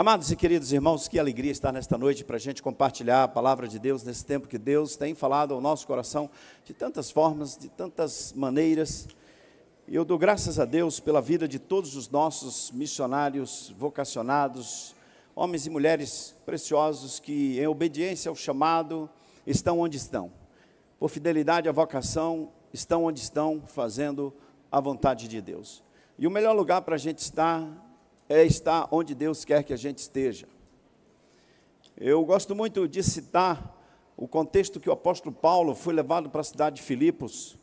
Amados e queridos irmãos, que alegria estar nesta noite para a gente compartilhar a palavra de Deus nesse tempo que Deus tem falado ao nosso coração de tantas formas, de tantas maneiras. E eu dou graças a Deus pela vida de todos os nossos missionários vocacionados, homens e mulheres preciosos que, em obediência ao chamado, estão onde estão. Por fidelidade à vocação, estão onde estão, fazendo a vontade de Deus. E o melhor lugar para a gente estar é estar onde Deus quer que a gente esteja. Eu gosto muito de citar o contexto que o apóstolo Paulo foi levado para a cidade de Filipos,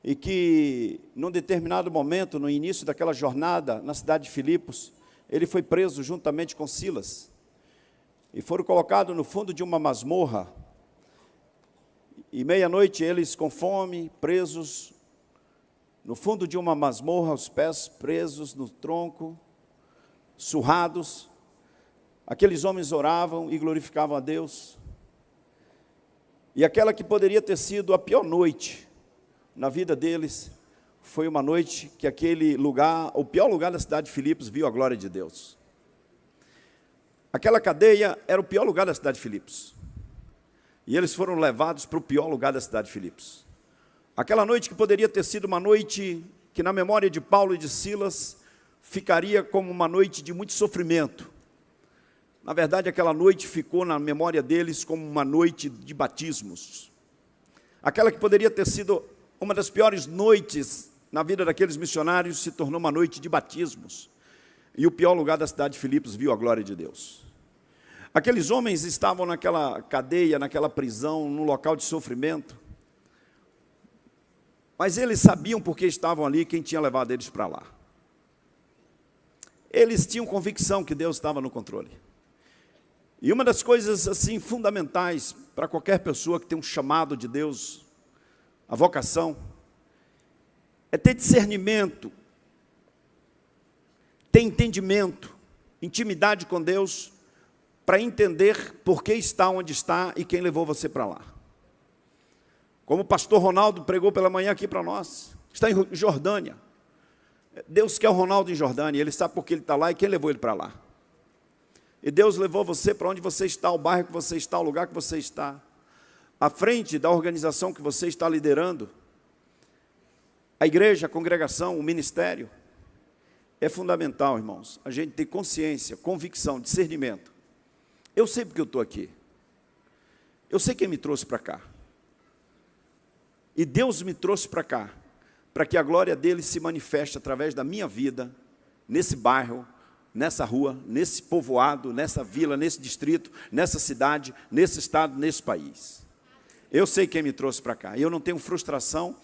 e que, num determinado momento, no início daquela jornada na cidade de Filipos, ele foi preso juntamente com Silas, e foram colocados no fundo de uma masmorra, e meia-noite eles com fome, presos, no fundo de uma masmorra, os pés presos no tronco, surrados. Aqueles homens oravam e glorificavam a Deus, e aquela que poderia ter sido a pior noite na vida deles, foi uma noite que aquele lugar, o pior lugar da cidade de Filipos, viu a glória de Deus. Aquela cadeia era o pior lugar da cidade de Filipos, e eles foram levados para o pior lugar da cidade de Filipos. Aquela noite que poderia ter sido uma noite que na memória de Paulo e de Silas ficaria como uma noite de muito sofrimento. Na verdade, aquela noite ficou na memória deles como uma noite de batismos. Aquela que poderia ter sido uma das piores noites na vida daqueles missionários se tornou uma noite de batismos. E o pior lugar da cidade de Filipos viu a glória de Deus. Aqueles homens estavam naquela cadeia, naquela prisão, num local de sofrimento. Mas eles sabiam por que estavam ali, quem tinha levado eles para lá. Eles tinham convicção que Deus estava no controle. E uma das coisas assim fundamentais para qualquer pessoa que tem um chamado de Deus, a vocação, é ter discernimento, ter entendimento, intimidade com Deus, para entender por que está onde está e quem levou você para lá. Como o pastor Ronaldo pregou pela manhã aqui para nós, está em Jordânia. Deus quer o Ronaldo em Jordânia, ele sabe por que ele está lá e quem levou ele para lá. E Deus levou você para onde você está, o bairro que você está, o lugar que você está, à frente da organização que você está liderando, a igreja, a congregação, o ministério. É fundamental, irmãos, a gente ter consciência, convicção, discernimento. Eu sei porque eu estou aqui. Eu sei quem me trouxe para cá. E Deus me trouxe para cá, para que a glória dele se manifeste através da minha vida, nesse bairro, nessa rua, nesse povoado, nessa vila, nesse distrito, nessa cidade, nesse estado, nesse país. Eu sei quem me trouxe para cá, eu não tenho frustração,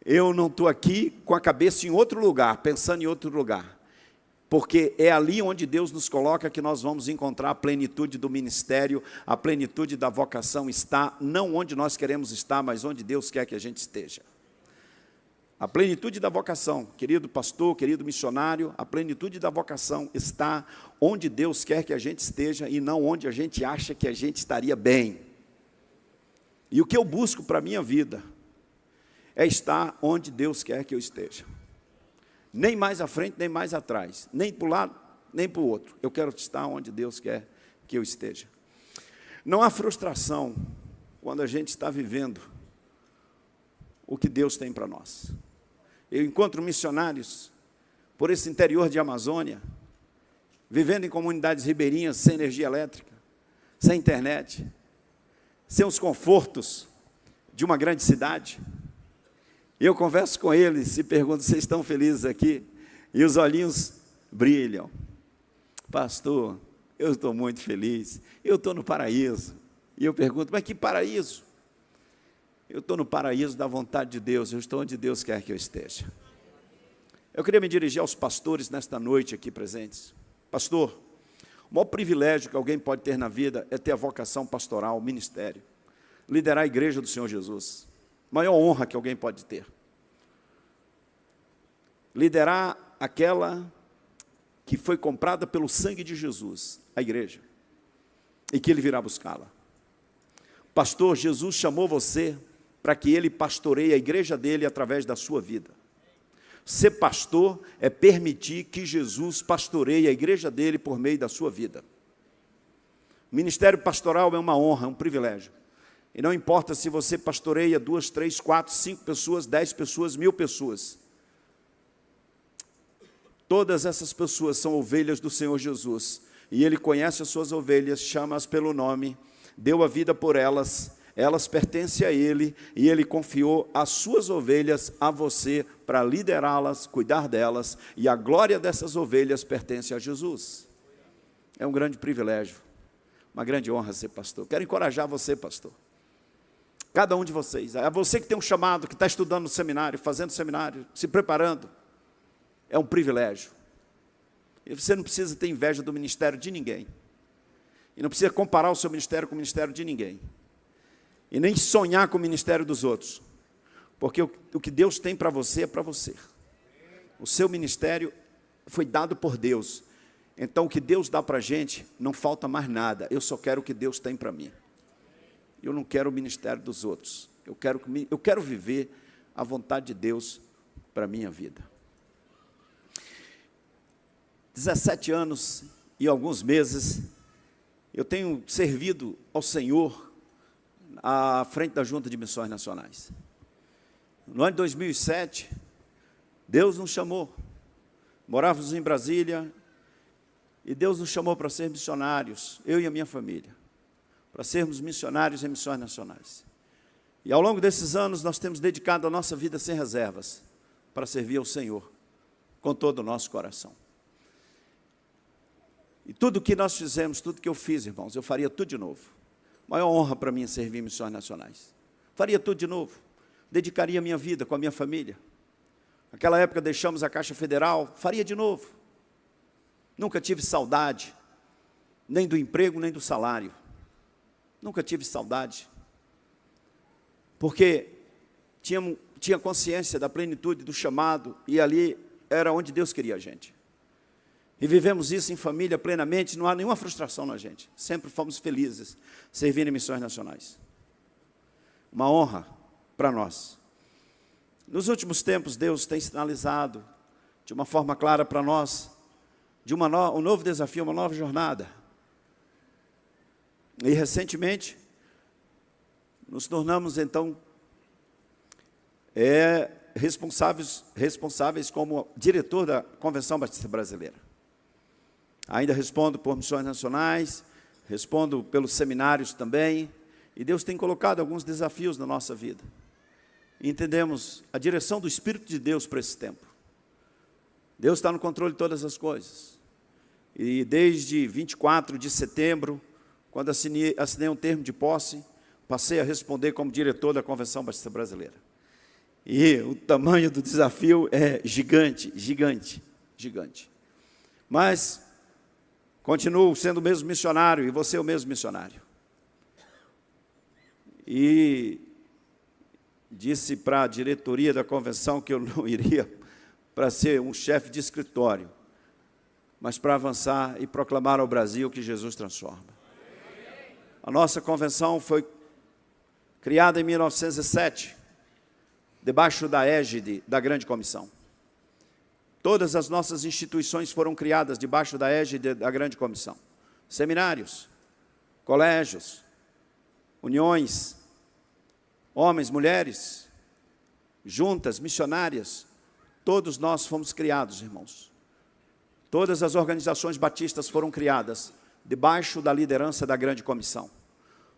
eu não estou aqui com a cabeça em outro lugar, pensando em outro lugar, porque é ali onde Deus nos coloca que nós vamos encontrar a plenitude do ministério, a plenitude da vocação está, não onde nós queremos estar, mas onde Deus quer que a gente esteja. A plenitude da vocação, querido pastor, querido missionário, a plenitude da vocação está onde Deus quer que a gente esteja e não onde a gente acha que a gente estaria bem. E o que eu busco para a minha vida é estar onde Deus quer que eu esteja. Nem mais à frente, nem mais atrás, nem para um lado, nem para o outro. Eu quero estar onde Deus quer que eu esteja. Não há frustração quando a gente está vivendo o que Deus tem para nós. Eu encontro missionários por esse interior de Amazônia, vivendo em comunidades ribeirinhas, sem energia elétrica, sem internet, sem os confortos de uma grande cidade. E eu converso com eles e pergunto, vocês estão felizes aqui? E os olhinhos brilham. Pastor, eu estou muito feliz, eu estou no paraíso. E eu pergunto, mas que paraíso? Eu estou no paraíso da vontade de Deus, eu estou onde Deus quer que eu esteja. Eu queria me dirigir aos pastores nesta noite aqui presentes. Pastor, o maior privilégio que alguém pode ter na vida é ter a vocação pastoral, o ministério, liderar a igreja do Senhor Jesus. A maior honra que alguém pode ter. Liderar aquela que foi comprada pelo sangue de Jesus, a igreja, e que Ele virá buscá-la. Pastor, Jesus chamou você para que Ele pastoreie a igreja dele através da sua vida. Ser pastor é permitir que Jesus pastoreie a igreja dele por meio da sua vida. O ministério pastoral é uma honra, é um privilégio. E não importa se você pastoreia 2, 3, 4, 5 pessoas, 10 pessoas, 1000 pessoas. Todas essas pessoas são ovelhas do Senhor Jesus. E Ele conhece as suas ovelhas, chama-as pelo nome, deu a vida por elas, elas pertencem a Ele, e Ele confiou as suas ovelhas a você para liderá-las, cuidar delas, e a glória dessas ovelhas pertence a Jesus. É um grande privilégio, uma grande honra ser pastor. Quero encorajar você, pastor. Cada um de vocês, é você que tem um chamado, que está estudando no seminário, fazendo seminário, se preparando, é um privilégio. E você não precisa ter inveja do ministério de ninguém, e não precisa comparar o seu ministério com o ministério de ninguém, e nem sonhar com o ministério dos outros, porque o que Deus tem para você é para você. O seu ministério foi dado por Deus, então o que Deus dá para a gente, não falta mais nada, eu só quero o que Deus tem para mim. Eu não quero o ministério dos outros. Eu quero viver a vontade de Deus para a minha vida. 17 anos e alguns meses, eu tenho servido ao Senhor à frente da Junta de Missões Nacionais. No ano de 2007, Deus nos chamou. Morávamos em Brasília, e Deus nos chamou para ser missionários, eu e a minha família, para sermos missionários em missões nacionais. E ao longo desses anos, nós temos dedicado a nossa vida sem reservas, para servir ao Senhor, com todo o nosso coração. E tudo que nós fizemos, tudo que eu fiz, irmãos, eu faria tudo de novo. Maior honra para mim é servir em missões nacionais. Faria tudo de novo, dedicaria a minha vida com a minha família. Naquela época deixamos a Caixa Federal, faria de novo. Nunca tive saudade, nem do emprego, nem do salário. Nunca tive saudade, porque tinha consciência da plenitude do chamado, e ali era onde Deus queria a gente. E vivemos isso em família plenamente, não há nenhuma frustração na gente. Sempre fomos felizes servindo em missões nacionais. Uma honra para nós. Nos últimos tempos, Deus tem sinalizado de uma forma clara para nós, de um novo desafio, uma nova jornada. E recentemente, nos tornamos então responsáveis como diretor da Convenção Batista Brasileira. Ainda respondo por missões nacionais, respondo pelos seminários também, e Deus tem colocado alguns desafios na nossa vida. E entendemos a direção do Espírito de Deus para esse tempo. Deus está no controle de todas as coisas. E desde 24 de setembro, quando assinei um termo de posse, passei a responder como diretor da Convenção Batista Brasileira. E o tamanho do desafio é gigante, gigante, gigante. Mas continuo sendo o mesmo missionário, e você é o mesmo missionário. E disse para a diretoria da convenção que eu não iria para ser um chefe de escritório, mas para avançar e proclamar ao Brasil que Jesus transforma. A nossa convenção foi criada em 1907, debaixo da égide da Grande Comissão. Todas as nossas instituições foram criadas debaixo da égide da Grande Comissão. Seminários, colégios, uniões, homens, mulheres, juntas, missionárias, todos nós fomos criados, irmãos. Todas as organizações batistas foram criadas debaixo da liderança da Grande Comissão.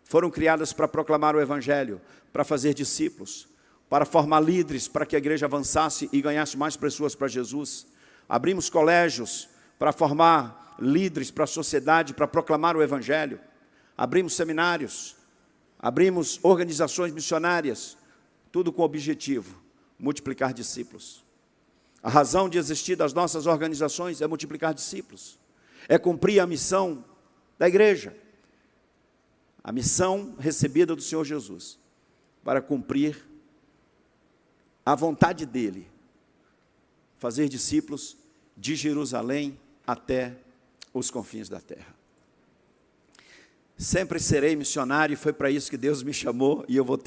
Foram criadas para proclamar o Evangelho, para fazer discípulos, para formar líderes, para que a igreja avançasse e ganhasse mais pessoas para Jesus. Abrimos colégios para formar líderes para a sociedade, para proclamar o Evangelho. Abrimos seminários, abrimos organizações missionárias, tudo com o objetivo, multiplicar discípulos. A razão de existir das nossas organizações é multiplicar discípulos, é cumprir a missão da igreja, a missão recebida do Senhor Jesus, para cumprir a vontade dEle, fazer discípulos de Jerusalém até os confins da terra. Sempre serei missionário, e foi para isso que Deus me chamou, e eu vou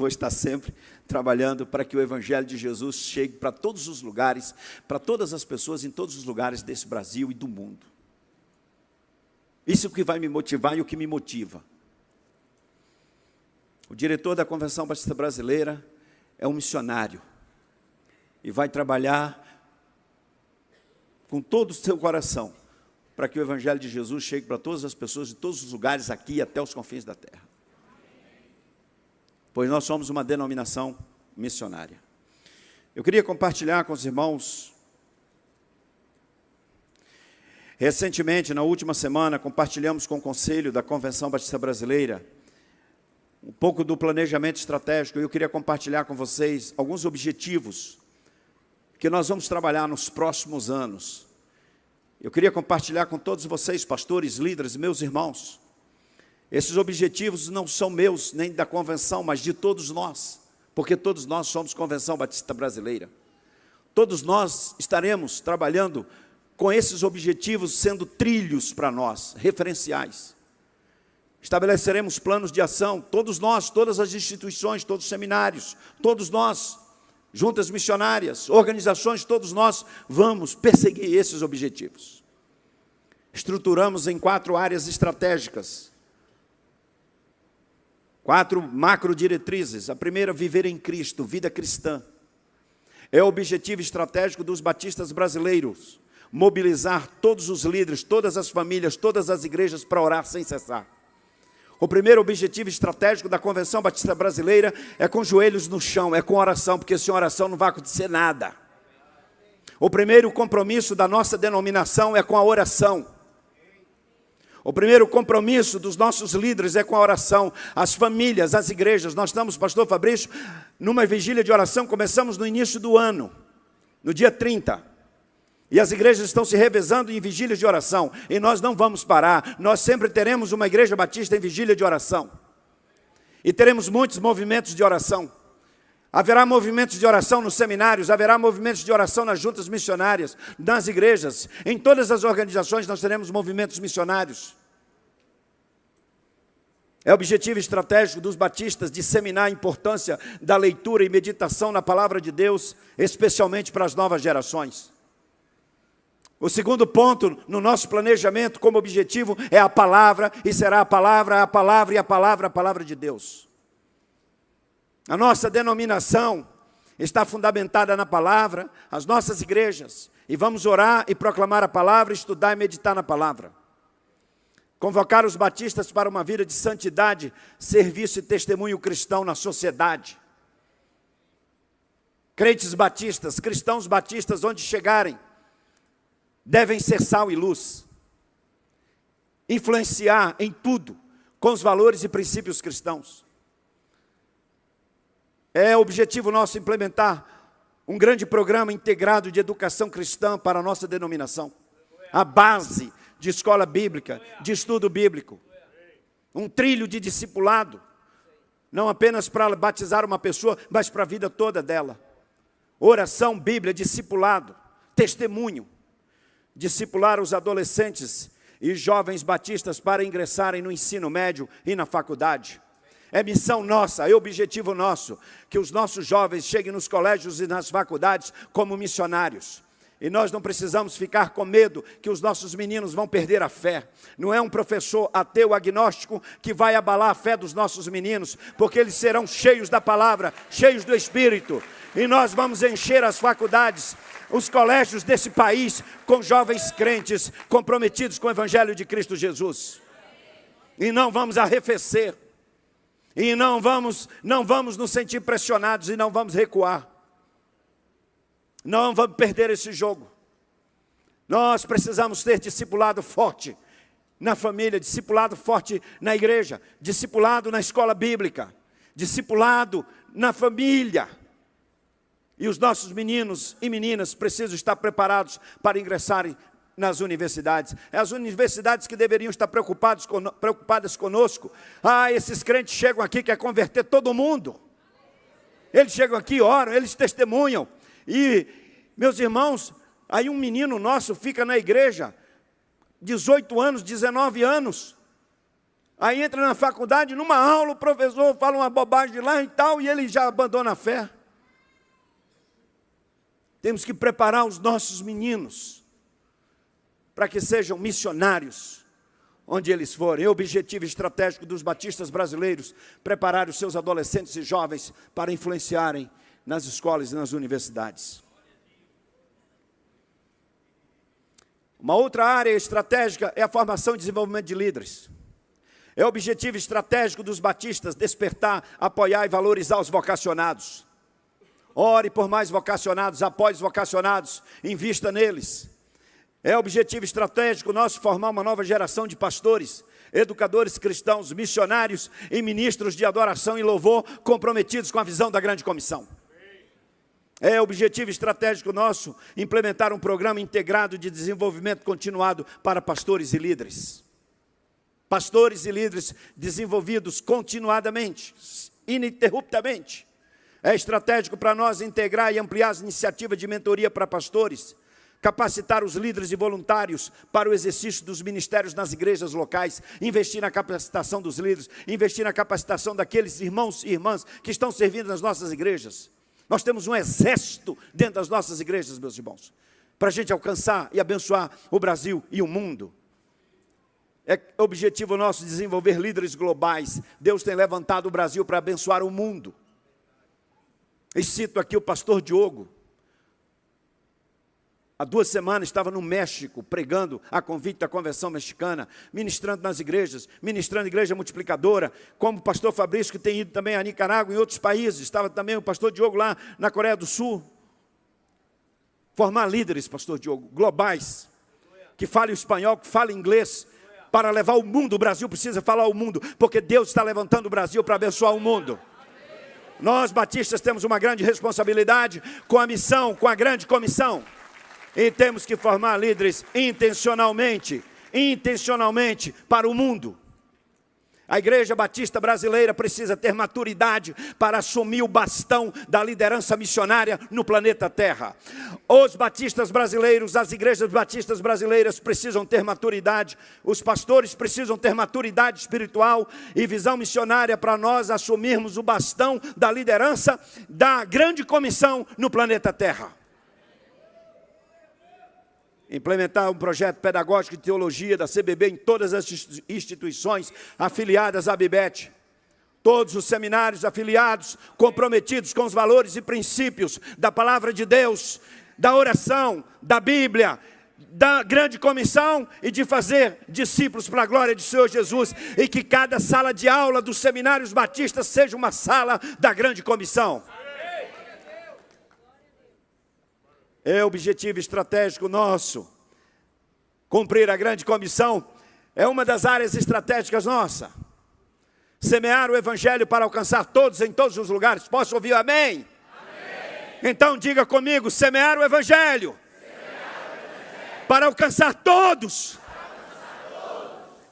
estar sempre trabalhando para que o Evangelho de Jesus chegue para todos os lugares, para todas as pessoas em todos os lugares desse Brasil e do mundo. Isso é o que vai me motivar e o que me motiva. O diretor da Convenção Batista Brasileira é um missionário e vai trabalhar com todo o seu coração para que o Evangelho de Jesus chegue para todas as pessoas de todos os lugares aqui até os confins da terra. Pois nós somos uma denominação missionária. Eu queria compartilhar com os irmãos, recentemente, na última semana, compartilhamos com o Conselho da Convenção Batista Brasileira um pouco do planejamento estratégico, e eu queria compartilhar com vocês alguns objetivos que nós vamos trabalhar nos próximos anos. Eu queria compartilhar com todos vocês, pastores, líderes, meus irmãos. Esses objetivos não são meus, nem da convenção, mas de todos nós, porque todos nós somos Convenção Batista Brasileira. Todos nós estaremos trabalhando com esses objetivos sendo trilhos para nós, referenciais. Estabeleceremos planos de ação, todos nós, todas as instituições, todos os seminários, todos nós, juntas missionárias, organizações, todos nós vamos perseguir esses objetivos. Estruturamos em 4 áreas estratégicas, 4 macro diretrizes. A primeira, viver em Cristo, vida cristã. É o objetivo estratégico dos batistas brasileiros, mobilizar todos os líderes, todas as famílias, todas as igrejas para orar sem cessar. O primeiro objetivo estratégico da Convenção Batista Brasileira é com joelhos no chão, é com oração, porque sem oração não vai acontecer nada. O primeiro compromisso da nossa denominação é com a oração. O primeiro compromisso dos nossos líderes é com a oração. As famílias, as igrejas, nós estamos, pastor Fabrício, numa vigília de oração, começamos no início do ano, no dia 30. E as igrejas estão se revezando em vigílias de oração. E nós não vamos parar. Nós sempre teremos uma igreja batista em vigília de oração. E teremos muitos movimentos de oração. Haverá movimentos de oração nos seminários, haverá movimentos de oração nas juntas missionárias, nas igrejas. Em todas as organizações nós teremos movimentos missionários. É o objetivo estratégico dos batistas disseminar a importância da leitura e meditação na palavra de Deus, especialmente para as novas gerações. O segundo ponto no nosso planejamento como objetivo é a palavra, e será a palavra e a palavra de Deus. A nossa denominação está fundamentada na palavra, as nossas igrejas, e vamos orar e proclamar a palavra, estudar e meditar na palavra. Convocar os batistas para uma vida de santidade, serviço e testemunho cristão na sociedade. Crentes batistas, cristãos batistas, onde chegarem, devem ser sal e luz, influenciar em tudo com os valores e princípios cristãos. É objetivo nosso implementar um grande programa integrado de educação cristã para a nossa denominação. A base de escola bíblica, de estudo bíblico. Um trilho de discipulado, não apenas para batizar uma pessoa, mas para a vida toda dela. Oração, Bíblia, discipulado, testemunho. Discipular os adolescentes e jovens batistas para ingressarem no ensino médio e na faculdade. É missão nossa, é objetivo nosso, que os nossos jovens cheguem nos colégios e nas faculdades como missionários. E nós não precisamos ficar com medo que os nossos meninos vão perder a fé. Não é um professor ateu, agnóstico, que vai abalar a fé dos nossos meninos, porque eles serão cheios da palavra, cheios do Espírito. E nós vamos encher as faculdades, os colégios desse país, com jovens crentes comprometidos com o Evangelho de Cristo Jesus. E não vamos arrefecer. E não vamos nos sentir pressionados e não vamos recuar. Não vamos perder esse jogo. Nós precisamos ter discipulado forte na família, discipulado forte na igreja, discipulado na escola bíblica, discipulado na família. E os nossos meninos e meninas precisam estar preparados para ingressarem nas universidades. É as universidades que deveriam estar preocupadas conosco. Esses crentes chegam aqui, quer converter todo mundo. Eles chegam aqui, oram, eles testemunham. E, meus irmãos, aí um menino nosso fica na igreja, 18 anos, 19 anos, Aí entra na faculdade, numa aula, o professor fala uma bobagem lá e tal, e ele já abandona a fé. Temos que preparar os nossos meninos para que sejam missionários onde eles forem. É o objetivo estratégico dos batistas brasileiros, preparar os seus adolescentes e jovens para influenciarem nas escolas e nas universidades. Uma outra área estratégica é a formação e desenvolvimento de líderes. É o objetivo estratégico dos batistas despertar, apoiar e valorizar os vocacionados. Ore por mais vocacionados, apoie os vocacionados, invista neles. É objetivo estratégico nosso formar uma nova geração de pastores, educadores cristãos, missionários e ministros de adoração e louvor comprometidos com a visão da grande comissão. É objetivo estratégico nosso implementar um programa integrado de desenvolvimento continuado para pastores e líderes. Pastores e líderes desenvolvidos continuadamente, ininterruptamente. É estratégico para nós integrar e ampliar as iniciativas de mentoria para pastores, capacitar os líderes e voluntários para o exercício dos ministérios nas igrejas locais, investir na capacitação dos líderes, investir na capacitação daqueles irmãos e irmãs que estão servindo nas nossas igrejas. Nós temos um exército dentro das nossas igrejas, meus irmãos, para a gente alcançar e abençoar o Brasil e o mundo. É objetivo nosso desenvolver líderes globais. Deus tem levantado o Brasil para abençoar o mundo. E cito aqui o pastor Diogo. Há 2 semanas estava no México, pregando a convite da convenção mexicana, ministrando nas igrejas, ministrando igreja multiplicadora, como o pastor Fabrício, que tem ido também a Nicarágua e em outros países. Estava também o pastor Diogo lá na Coreia do Sul. Formar líderes, pastor Diogo, globais, que falem o espanhol, que falem inglês, para levar o mundo. O Brasil precisa falar o mundo, porque Deus está levantando o Brasil para abençoar o mundo. Nós, batistas, temos uma grande responsabilidade com a missão, com a grande comissão. E temos que formar líderes intencionalmente para o mundo. A Igreja Batista Brasileira precisa ter maturidade para assumir o bastão da liderança missionária no planeta Terra. Os batistas brasileiros, as igrejas batistas brasileiras precisam ter maturidade, os pastores precisam ter maturidade espiritual e visão missionária para nós assumirmos o bastão da liderança da grande comissão no planeta Terra. Implementar um projeto pedagógico de teologia da CBB em todas as instituições afiliadas à Bibete. Todos os seminários afiliados, comprometidos com os valores e princípios da palavra de Deus, da oração, da Bíblia, da grande comissão e de fazer discípulos para a glória de Senhor Jesus. E que cada sala de aula dos seminários batistas seja uma sala da grande comissão. É o objetivo estratégico nosso. Cumprir a grande comissão é uma das áreas estratégicas nossa. Semear o evangelho para alcançar todos em todos os lugares. Posso ouvir amém? Amém. Então diga comigo, semear o evangelho. Para alcançar todos.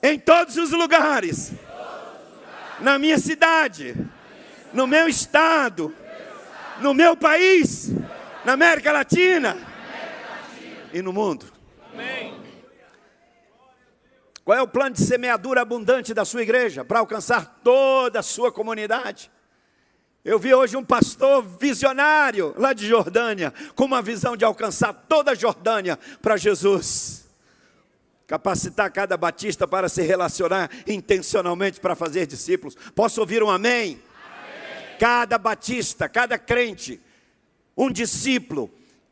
Em todos os lugares. Na minha cidade. No meu estado. No meu país. Na América Latina e no mundo. Amém. Qual é o plano de semeadura abundante da sua igreja? Para alcançar toda a sua comunidade. Eu vi hoje um pastor visionário lá de Jordânia, com uma visão de alcançar toda a Jordânia para Jesus. Capacitar cada batista para se relacionar intencionalmente para fazer discípulos. Posso ouvir um amém? Amém. Cada batista, cada crente, um discípulo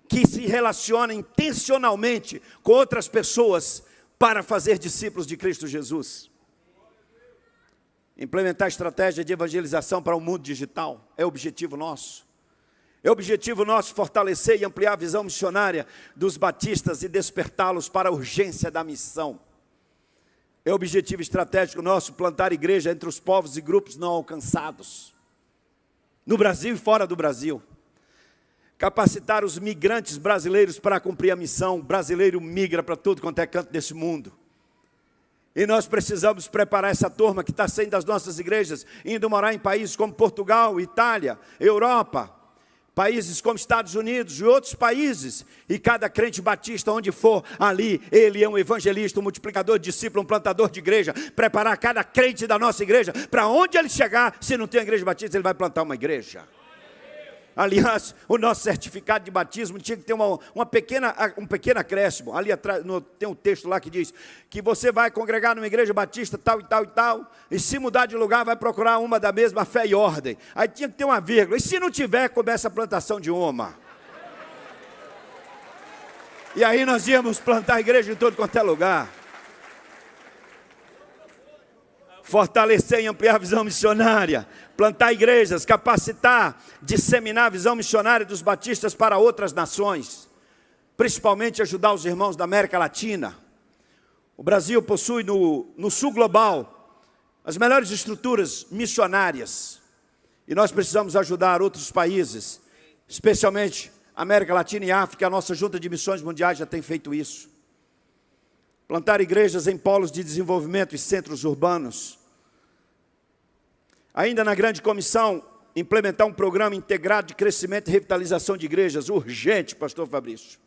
que se relaciona intencionalmente com outras pessoas para fazer discípulos de Cristo Jesus. Implementar estratégia de evangelização para o mundo digital é objetivo nosso. É objetivo nosso fortalecer e ampliar a visão missionária dos batistas e despertá-los para a urgência da missão. É objetivo estratégico nosso plantar igreja entre os povos e grupos não alcançados, no Brasil e fora do Brasil. Capacitar os migrantes brasileiros para cumprir a missão. O brasileiro migra para tudo quanto é canto desse mundo. E nós precisamos preparar essa turma que está saindo das nossas igrejas, indo morar em países como Portugal, Itália, Europa, países como Estados Unidos e outros países, e cada crente batista onde for, ali, ele é um evangelista, um multiplicador de discípulos, um plantador de igreja, preparar cada crente da nossa igreja, para onde ele chegar, se não tem igreja batista, ele vai plantar uma igreja. Aliás, o nosso certificado de batismo tinha que ter um pequeno acréscimo. Ali atrás tem um texto lá que diz que você vai congregar numa igreja batista tal e tal e tal, e se mudar de lugar vai procurar uma da mesma fé e ordem. Aí tinha que ter uma vírgula. E se não tiver, começa a plantação de uma. E aí nós íamos plantar a igreja em todo quanto é lugar. Fortalecer e ampliar a visão missionária, plantar igrejas, capacitar, disseminar a visão missionária dos batistas para outras nações, principalmente ajudar os irmãos da América Latina. O Brasil possui no sul global as melhores estruturas missionárias, e nós precisamos ajudar outros países, especialmente América Latina e África. A nossa Junta de Missões Mundiais já tem feito isso. Plantar igrejas em polos de desenvolvimento e centros urbanos. Ainda na grande comissão, implementar um programa integrado de crescimento e revitalização de igrejas, urgente, pastor Fabrício.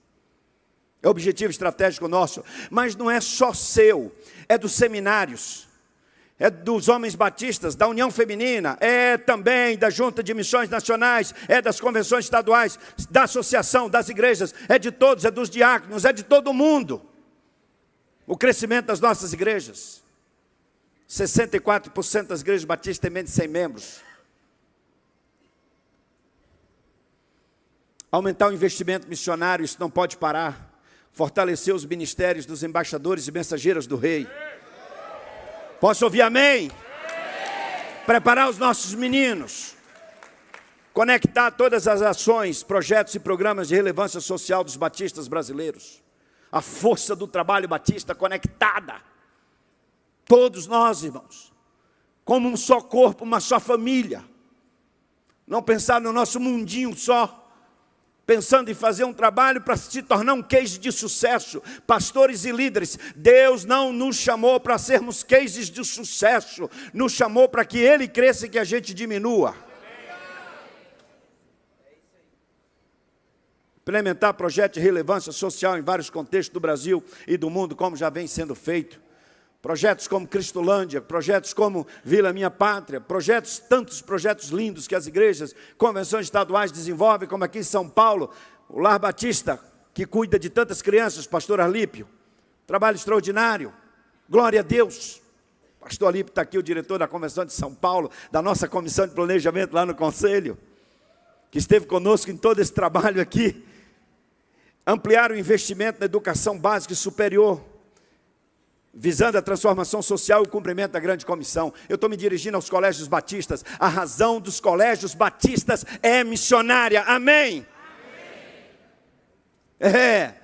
É objetivo estratégico nosso, mas não é só seu, é dos seminários, é dos homens batistas, da União Feminina, é também da Junta de Missões Nacionais, é das convenções estaduais, da associação, das igrejas, é de todos, é dos diáconos, é de todo mundo. O crescimento das nossas igrejas. 64% das igrejas batistas têm menos de 100 membros. Aumentar o investimento missionário, isso não pode parar. Fortalecer os ministérios dos embaixadores e mensageiros do rei. Posso ouvir amém? Preparar os nossos meninos. Conectar todas as ações, projetos e programas de relevância social dos batistas brasileiros. A força do trabalho batista conectada. Todos nós, irmãos, como um só corpo, uma só família. Não pensar no nosso mundinho só, pensando em fazer um trabalho para se tornar um case de sucesso. Pastores e líderes, Deus não nos chamou para sermos cases de sucesso, nos chamou para que Ele cresça e que a gente diminua. Implementar projetos de relevância social em vários contextos do Brasil e do mundo, como já vem sendo feito. Projetos como Cristolândia, projetos como Vila Minha Pátria, tantos projetos lindos que as igrejas, convenções estaduais desenvolvem, como aqui em São Paulo, o Lar Batista, que cuida de tantas crianças, pastor Alípio, trabalho extraordinário, glória a Deus. Pastor Alípio está aqui, o diretor da Convenção de São Paulo, da nossa comissão de planejamento lá no Conselho, que esteve conosco em todo esse trabalho aqui. Ampliar o investimento na educação básica e superior, visando a transformação social e o cumprimento da grande comissão. Eu estou me dirigindo aos colégios batistas. A razão dos colégios batistas é missionária. Amém? É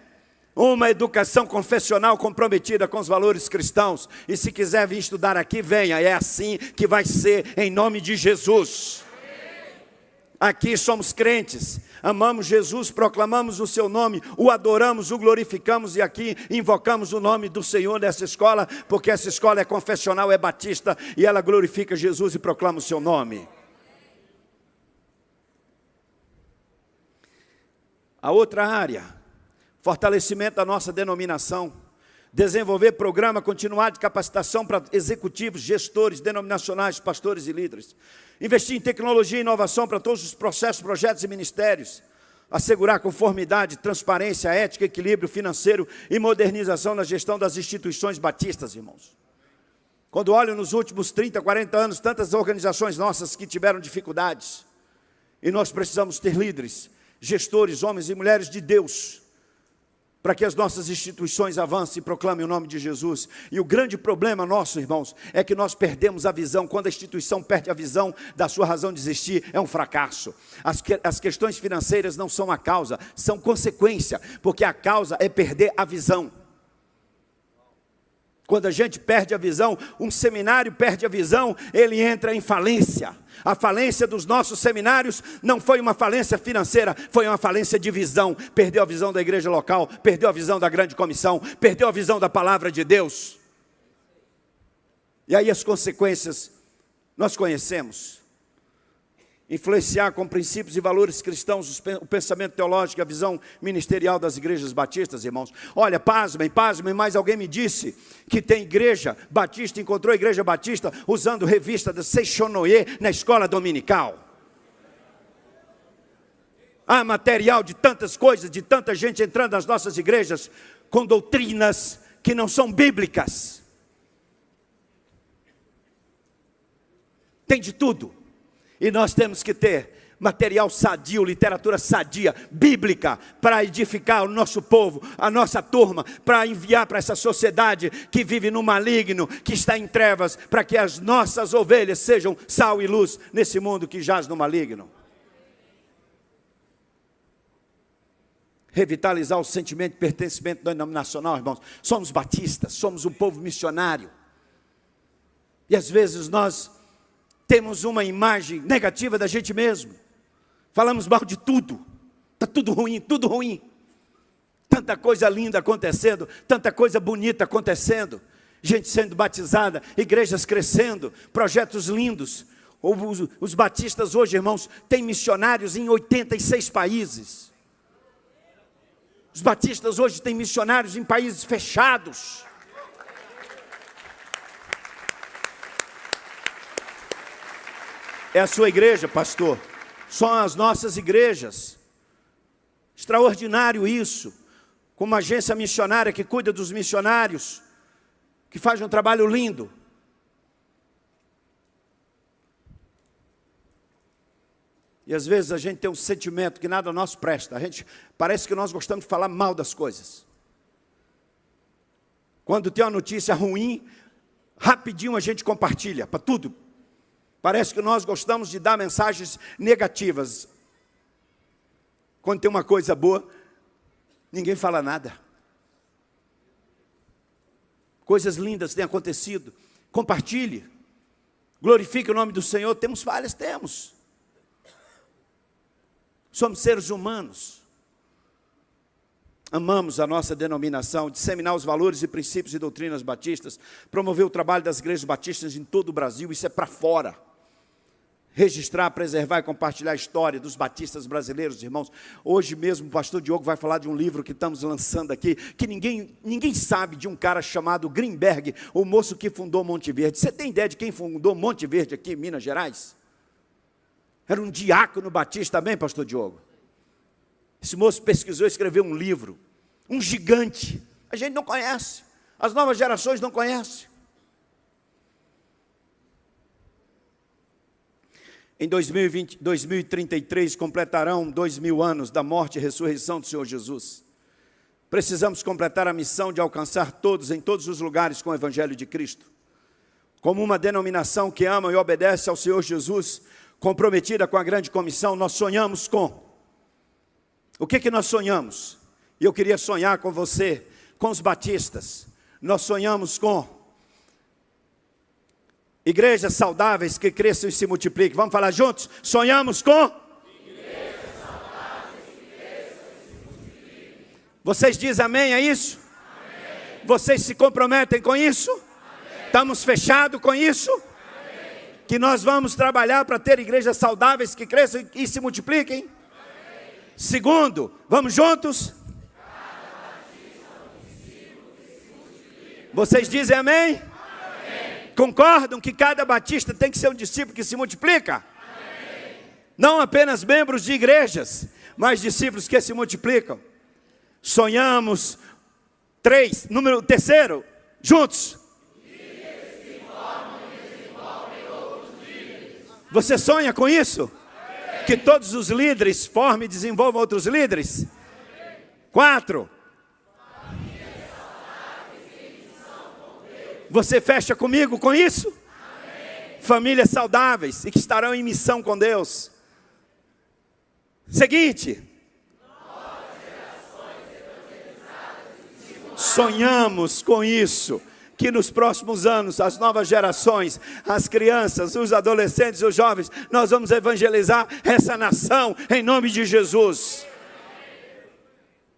uma educação confessional comprometida com os valores cristãos. E se quiser vir estudar aqui, venha. É assim que vai ser, em nome de Jesus. Aqui somos crentes, amamos Jesus, proclamamos o seu nome, o adoramos, o glorificamos, e aqui invocamos o nome do Senhor nessa escola, porque essa escola é confessional, é batista, e ela glorifica Jesus e proclama o seu nome. A outra área, fortalecimento da nossa denominação, desenvolver programa continuado de capacitação para executivos, gestores, denominacionais, pastores e líderes. Investir em tecnologia e inovação para todos os processos, projetos e ministérios. Assegurar conformidade, transparência, ética, equilíbrio financeiro e modernização na gestão das instituições batistas, irmãos. Quando olho nos últimos 30, 40 anos, tantas organizações nossas que tiveram dificuldades, e nós precisamos ter líderes, gestores, homens e mulheres de Deus, para que as nossas instituições avancem e proclamem o nome de Jesus. E o grande problema nosso, irmãos, é que nós perdemos a visão. Quando a instituição perde a visão da sua razão de existir, é um fracasso. As questões financeiras não são a causa, são consequência, porque a causa é perder a visão. Quando a gente perde a visão, um seminário perde a visão, ele entra em falência. A falência dos nossos seminários não foi uma falência financeira, foi uma falência de visão. Perdeu a visão da igreja local, perdeu a visão da grande comissão, perdeu a visão da palavra de Deus. E aí as consequências nós conhecemos. influenciar com princípios e valores cristãos o pensamento teológico e a visão ministerial das igrejas batistas, irmãos. Olha, pasmem, mas alguém me disse que tem igreja batista, encontrou igreja batista usando revista da Seixonoye na escola dominical. Há material de tantas coisas, de tanta gente entrando nas nossas igrejas com doutrinas que não são bíblicas. Tem de tudo. E nós temos que ter material sadio, literatura sadia, bíblica, para edificar o nosso povo, a nossa turma, para enviar para essa sociedade que vive no maligno, que está em trevas, para que as nossas ovelhas sejam sal e luz nesse mundo que jaz no maligno. Revitalizar o sentimento de pertencimento denominacional, irmãos. Somos batistas, somos um povo missionário. E às vezes nós temos uma imagem negativa da gente mesmo. Falamos mal de tudo. Está tudo ruim, tudo ruim. Tanta coisa linda acontecendo, tanta coisa bonita acontecendo. Gente sendo batizada, igrejas crescendo, projetos lindos. Os batistas hoje, irmãos, têm missionários em 86 países. Os batistas hoje têm missionários em países fechados. É a sua igreja, pastor. São as nossas igrejas. Extraordinário isso. Com uma agência missionária que cuida dos missionários, que faz um trabalho lindo. E às vezes a gente tem um sentimento que nada nosso presta. Parece que nós gostamos de falar mal das coisas. Quando tem uma notícia ruim, rapidinho a gente compartilha para tudo. Parece que nós gostamos de dar mensagens negativas. Quando tem uma coisa boa, ninguém fala nada. Coisas lindas têm acontecido. Compartilhe. Glorifique o nome do Senhor. Temos falhas? Temos. Somos seres humanos. Amamos a nossa denominação, disseminar os valores e princípios e doutrinas batistas, promover o trabalho das igrejas batistas em todo o Brasil, isso é para fora. Registrar, preservar e compartilhar a história dos batistas brasileiros, irmãos. Hoje mesmo o pastor Diogo vai falar de um livro que estamos lançando aqui, que ninguém sabe, de um cara chamado Grimberg, o moço que fundou Monte Verde. Você tem ideia de quem fundou Monte Verde aqui em Minas Gerais? Era um diácono batista também, pastor Diogo. Esse moço pesquisou e escreveu um livro, um gigante. A gente não conhece, as novas gerações não conhecem. Em 2033 completarão 2000 anos da morte e ressurreição do Senhor Jesus. Precisamos completar a missão de alcançar todos, em todos os lugares, com o Evangelho de Cristo. Como uma denominação que ama e obedece ao Senhor Jesus, comprometida com a grande comissão, nós sonhamos com... O que nós sonhamos? E eu queria sonhar com você, com os batistas. Nós sonhamos com igrejas saudáveis que cresçam e se multipliquem. Vamos falar juntos? Sonhamos com igrejas saudáveis que cresçam e se multipliquem. Vocês dizem amém a isso? Amém. Vocês se comprometem com isso? Amém. Estamos fechados com isso? Amém. Que nós vamos trabalhar para ter igrejas saudáveis que cresçam e se multipliquem? Amém. Segundo, vamos juntos? Vocês dizem amém? Concordam que cada batista tem que ser um discípulo que se multiplica? Amém. Não apenas membros de igrejas, mas discípulos que se multiplicam. Sonhamos, terceiro, juntos. Você sonha com isso? Amém. Que todos os líderes formem e desenvolvam outros líderes? Amém. 4. Você fecha comigo com isso? Amém. Famílias saudáveis e que estarão em missão com Deus. Seguinte. Sonhamos com isso. Que nos próximos anos, as novas gerações, as crianças, os adolescentes, os jovens, nós vamos evangelizar essa nação em nome de Jesus.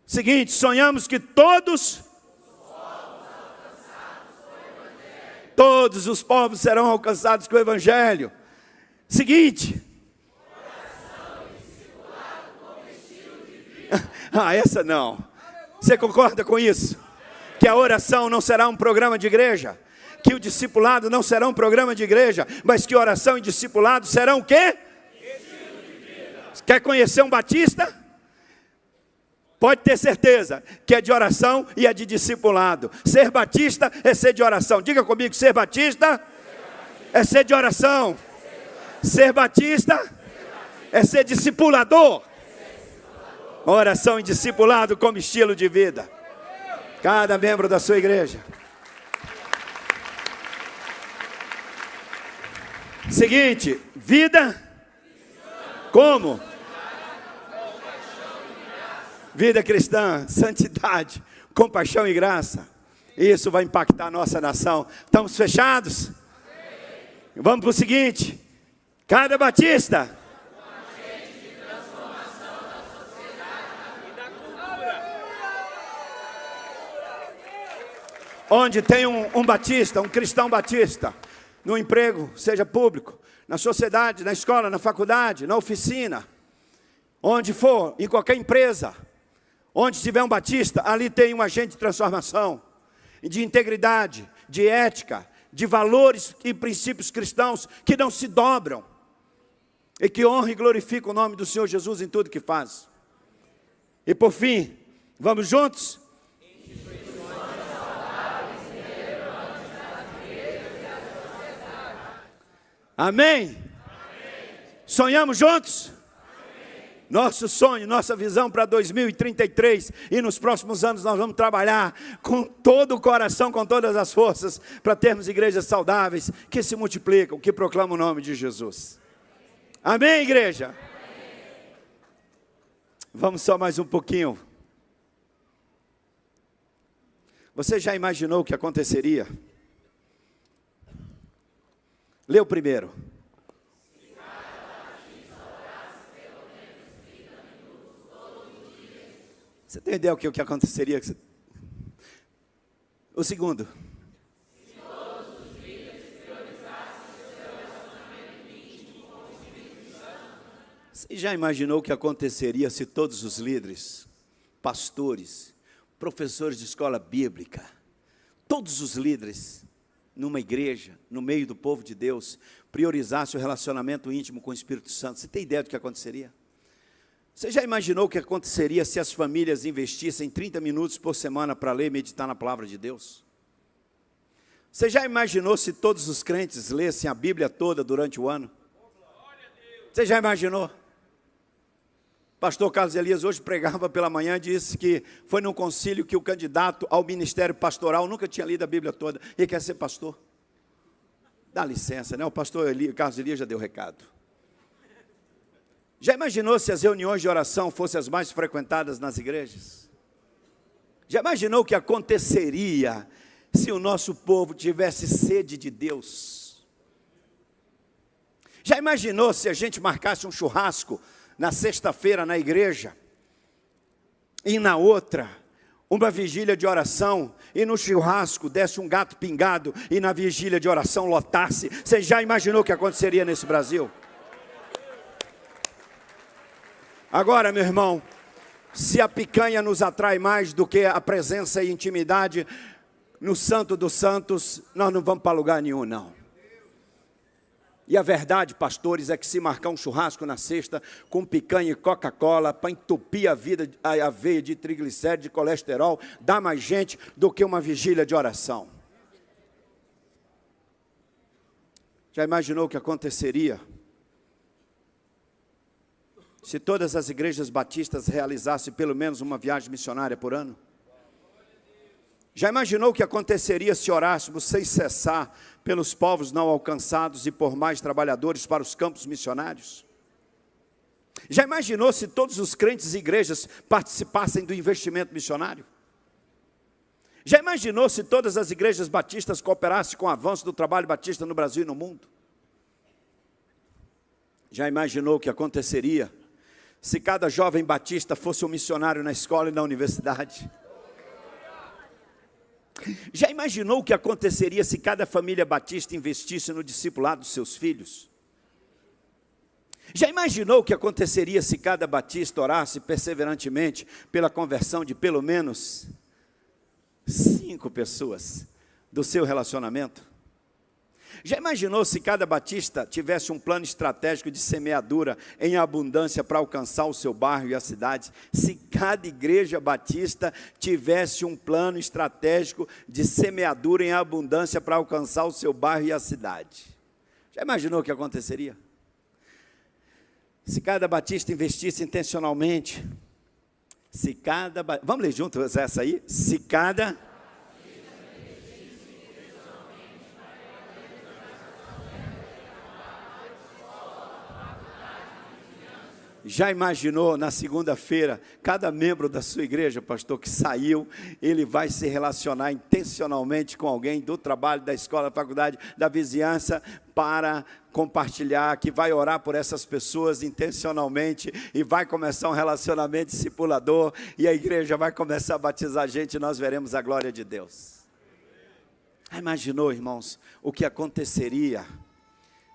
Seguinte, sonhamos que todos os povos serão alcançados com o Evangelho. Seguinte, Ah, essa não. Você concorda com isso? Que a oração não será um programa de igreja, que o discipulado não será um programa de igreja, mas que oração e discipulado serão o quê? Quer conhecer um batista? Pode ter certeza que é de oração e é de discipulado. Ser batista é ser de oração. Diga comigo, ser batista é ser de oração. Ser batista é ser discipulador. Oração e discipulado como estilo de vida. Cada membro da sua igreja. Seguinte, vida como? Vida cristã, santidade, compaixão e graça. Isso vai impactar a nossa nação. Estamos fechados? Vamos para o seguinte. Cada batista onde tem um batista, um cristão batista, no emprego, seja público, na sociedade, na escola, na faculdade, na oficina, onde for, em qualquer empresa, onde tiver um batista, ali tem um agente de transformação, de integridade, de ética, de valores e princípios cristãos que não se dobram e que honra e glorifica o nome do Senhor Jesus em tudo que faz. E por fim, vamos juntos? Amém? Sonhamos juntos? Nosso sonho, nossa visão para 2033 e nos próximos anos nós vamos trabalhar com todo o coração, com todas as forças, para termos igrejas saudáveis, que se multiplicam, que proclamam o nome de Jesus. Amém, igreja? Amém. Vamos só mais um pouquinho. Você já imaginou o que aconteceria? Lê o primeiro. Você tem ideia do que aconteceria? O segundo. Se todos os líderes priorizassem o seu relacionamento íntimo com o Espírito Santo. Você já imaginou o que aconteceria se todos os líderes, pastores, professores de escola bíblica, todos os líderes numa igreja, no meio do povo de Deus, priorizassem o relacionamento íntimo com o Espírito Santo? Você tem ideia do que aconteceria? Você já imaginou o que aconteceria se as famílias investissem 30 minutos por semana para ler e meditar na palavra de Deus? Você já imaginou se todos os crentes lessem a Bíblia toda durante o ano? Você já imaginou? Pastor Carlos Elias hoje pregava pela manhã e disse que foi num concílio que o candidato ao ministério pastoral nunca tinha lido a Bíblia toda e quer ser pastor. Dá licença, né? O pastor Carlos Elias já deu recado. Já imaginou se as reuniões de oração fossem as mais frequentadas nas igrejas? Já imaginou o que aconteceria se o nosso povo tivesse sede de Deus? Já imaginou se a gente marcasse um churrasco na sexta-feira na igreja e na outra uma vigília de oração, e no churrasco desse um gato pingado e na vigília de oração lotasse? Você já imaginou o que aconteceria nesse Brasil? Agora, meu irmão, se a picanha nos atrai mais do que a presença e intimidade no Santo dos Santos, nós não vamos para lugar nenhum, não. E a verdade, pastores, é que se marcar um churrasco na sexta com picanha e Coca-Cola para entupir a veia de triglicérides, de colesterol, dá mais gente do que uma vigília de oração. Já imaginou o que aconteceria se todas as igrejas batistas realizassem pelo menos uma viagem missionária por ano? Já imaginou o que aconteceria se orássemos sem cessar pelos povos não alcançados e por mais trabalhadores para os campos missionários? Já imaginou se todos os crentes e igrejas participassem do investimento missionário? Já imaginou se todas as igrejas batistas cooperassem com o avanço do trabalho batista no Brasil e no mundo? Já imaginou o que aconteceria se cada jovem batista fosse um missionário na escola e na universidade? Já imaginou o que aconteceria se cada família batista investisse no discipulado dos seus filhos? Já imaginou o que aconteceria se cada batista orasse perseverantemente pela conversão de pelo menos 5 pessoas do seu relacionamento? Já imaginou se cada batista tivesse um plano estratégico de semeadura em abundância para alcançar o seu bairro e a cidade? Se cada igreja batista tivesse um plano estratégico de semeadura em abundância para alcançar o seu bairro e a cidade? Já imaginou o que aconteceria? Se cada batista investisse intencionalmente, vamos ler juntos essa aí? Se cada... Já imaginou na segunda-feira, cada membro da sua igreja, pastor, que saiu, ele vai se relacionar intencionalmente com alguém do trabalho, da escola, da faculdade, da vizinhança, para compartilhar, que vai orar por essas pessoas intencionalmente, e vai começar um relacionamento discipulador, e a igreja vai começar a batizar gente, e nós veremos a glória de Deus. Já imaginou, irmãos, o que aconteceria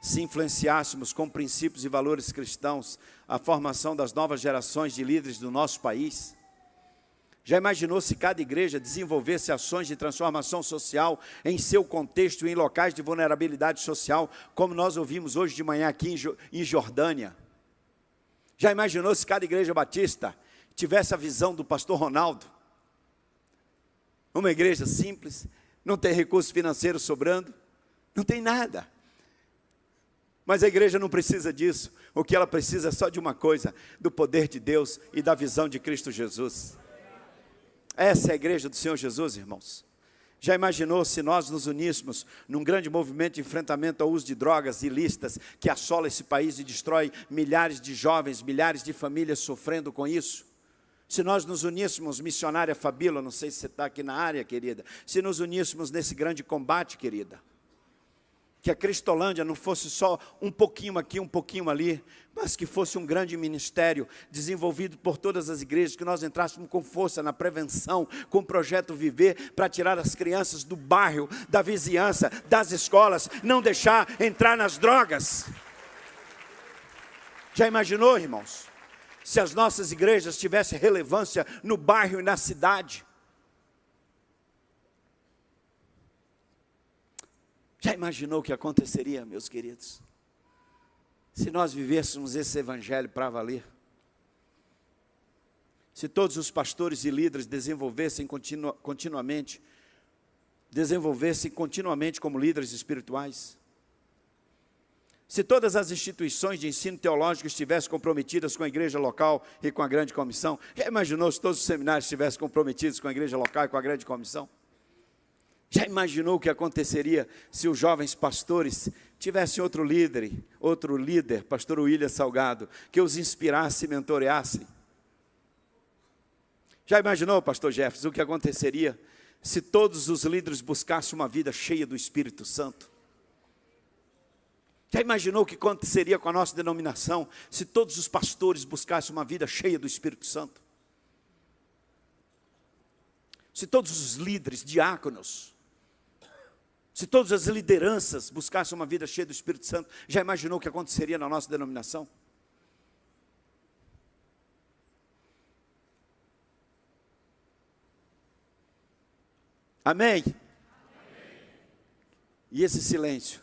se influenciássemos com princípios e valores cristãos a formação das novas gerações de líderes do nosso país? Já imaginou se cada igreja desenvolvesse ações de transformação social em seu contexto e em locais de vulnerabilidade social, como nós ouvimos hoje de manhã aqui em Jordânia? Já imaginou se cada igreja batista tivesse a visão do pastor Ronaldo? Uma igreja simples, não tem recursos financeiros sobrando, não tem nada. Mas a igreja não precisa disso. O que ela precisa é só de uma coisa: do poder de Deus e da visão de Cristo Jesus. Essa é a igreja do Senhor Jesus, irmãos. Já imaginou se nós nos uníssemos num grande movimento de enfrentamento ao uso de drogas ilícitas que assola esse país e destrói milhares de jovens, milhares de famílias sofrendo com isso? Se nós nos uníssemos, missionária Fabíola, não sei se você está aqui na área, querida, se nos uníssemos nesse grande combate, querida, que a Cristolândia não fosse só um pouquinho aqui, um pouquinho ali, mas que fosse um grande ministério desenvolvido por todas as igrejas, que nós entrássemos com força na prevenção, com o projeto Viver, para tirar as crianças do bairro, da vizinhança, das escolas, não deixar entrar nas drogas. Já imaginou, irmãos, se as nossas igrejas tivessem relevância no bairro e na cidade? Já imaginou o que aconteceria, meus queridos, se nós vivêssemos esse evangelho para valer? Se todos os pastores e líderes desenvolvessem continuamente como líderes espirituais? Se todas as instituições de ensino teológico estivessem comprometidas com a igreja local e com a grande comissão? Já imaginou se todos os seminários estivessem comprometidos com a igreja local e com a grande comissão? Já imaginou o que aconteceria se os jovens pastores tivessem outro líder, pastor William Salgado, que os inspirasse e mentoreasse? Já imaginou, pastor Jefferson, o que aconteceria se todos os líderes buscassem uma vida cheia do Espírito Santo? Já imaginou o que aconteceria com a nossa denominação se todos os pastores buscassem uma vida cheia do Espírito Santo? Se todos os líderes, diáconos, se todas as lideranças buscassem uma vida cheia do Espírito Santo, já imaginou o que aconteceria na nossa denominação? Amém? E esse silêncio?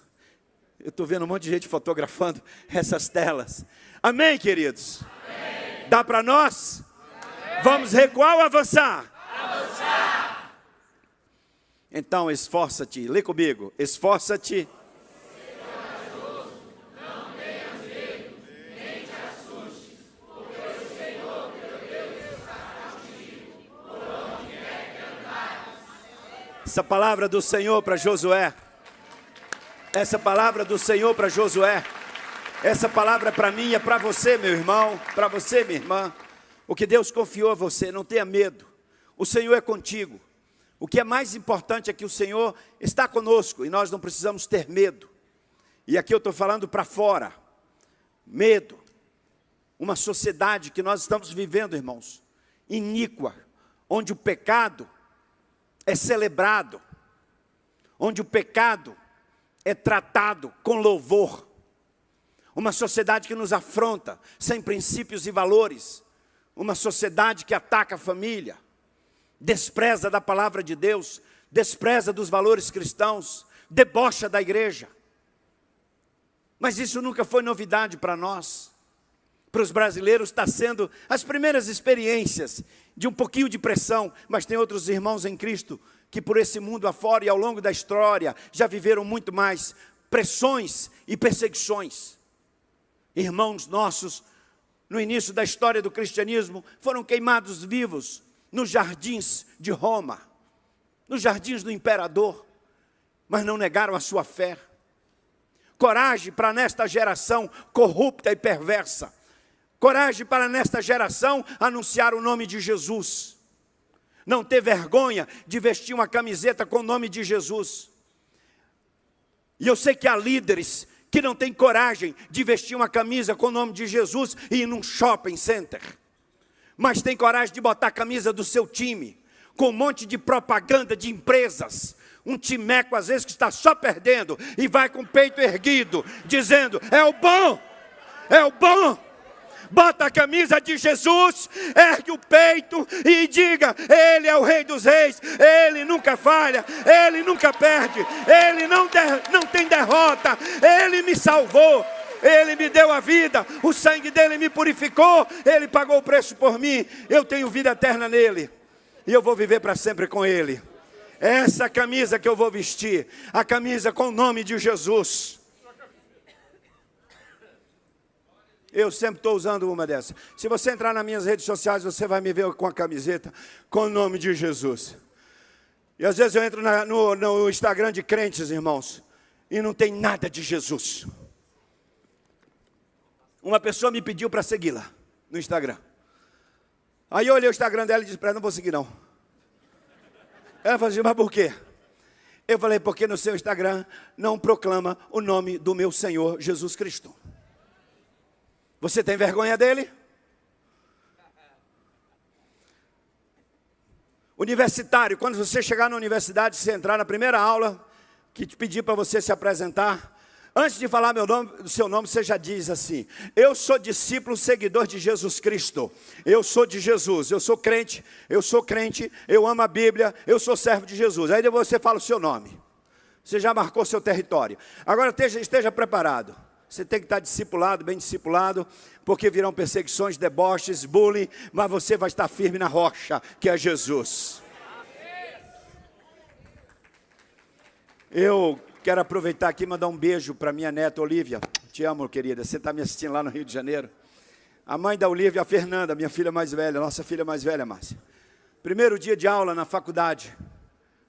Eu estou vendo um monte de gente fotografando essas telas. Amém, queridos? Amém. Dá para nós? Amém. Vamos recuar ou avançar? Avançar! Então, esforça-te, lê comigo, esforça-te. Não tenhas medo, nem te assustes, porque o Senhor teu Deus está contigo, por onde quer que andares. Essa palavra do Senhor para Josué, essa palavra do Senhor para Josué, essa palavra é para mim, é para você, meu irmão, para você, minha irmã. O que Deus confiou a você, não tenha medo, o Senhor é contigo. O que é mais importante é que o Senhor está conosco e nós não precisamos ter medo. E aqui eu estou falando para fora. Medo. Uma sociedade que nós estamos vivendo, irmãos, iníqua, onde o pecado é celebrado, onde o pecado é tratado com louvor, Uma sociedade que nos afronta, sem princípios e valores. Uma sociedade que ataca a família, despreza da palavra de Deus, despreza dos valores cristãos, debocha da igreja. Mas isso nunca foi novidade para nós. Para os brasileiros está sendo as primeiras experiências de um pouquinho de pressão, mas tem outros irmãos em Cristo que por esse mundo afora e ao longo da história já viveram muito mais pressões e perseguições. Irmãos nossos, no início da história do cristianismo, foram queimados vivos nos jardins de Roma, nos jardins do imperador, mas não negaram a sua fé. Coragem para nesta geração corrupta e perversa. Coragem para nesta geração anunciar o nome de Jesus. Não ter vergonha de vestir uma camiseta com o nome de Jesus. E eu sei que há líderes que não têm coragem de vestir uma camisa com o nome de Jesus e ir num shopping center. Mas tem coragem de botar a camisa do seu time, com um monte de propaganda de empresas. Um timeco às vezes que está só perdendo e vai com o peito erguido, dizendo, é o bom, é o bom. Bota a camisa de Jesus, ergue o peito e diga, Ele é o Rei dos Reis, Ele nunca falha, Ele nunca perde, Ele não tem derrota, Ele me salvou, Ele me deu a vida, o sangue dEle me purificou, Ele pagou o preço por mim, eu tenho vida eterna nele, e eu vou viver para sempre com Ele. Essa camisa que eu vou vestir, a camisa com o nome de Jesus. Eu sempre estou usando uma dessas. Se você entrar nas minhas redes sociais, você vai me ver com a camiseta com o nome de Jesus. E às vezes eu entro no Instagram de crentes, irmãos, e não tem nada de Jesus. Uma pessoa me pediu para segui-la no Instagram. Aí eu olhei o Instagram dela e disse para ela, não vou seguir não. Ela falou assim, mas por quê? Eu falei, porque no seu Instagram não proclama o nome do meu Senhor Jesus Cristo. Você tem vergonha dele? Universitário, quando você chegar na universidade, você entrar na primeira aula, que te pedir para você se apresentar, antes de falar do seu nome, você já diz assim, eu sou discípulo, seguidor de Jesus Cristo, eu sou de Jesus, eu sou crente, eu amo a Bíblia, eu sou servo de Jesus. Aí depois você fala o seu nome, você já marcou seu território. Agora esteja preparado. Você tem que estar discipulado, bem discipulado, porque virão perseguições, deboches, bullying, mas você vai estar firme na rocha, que é Jesus. Eu quero aproveitar aqui e mandar um beijo para minha neta Olívia. Te amo, querida, você está me assistindo lá no Rio de Janeiro. A mãe da Olívia, a Fernanda, minha filha mais velha, nossa filha mais velha, Márcia. Primeiro dia de aula na faculdade,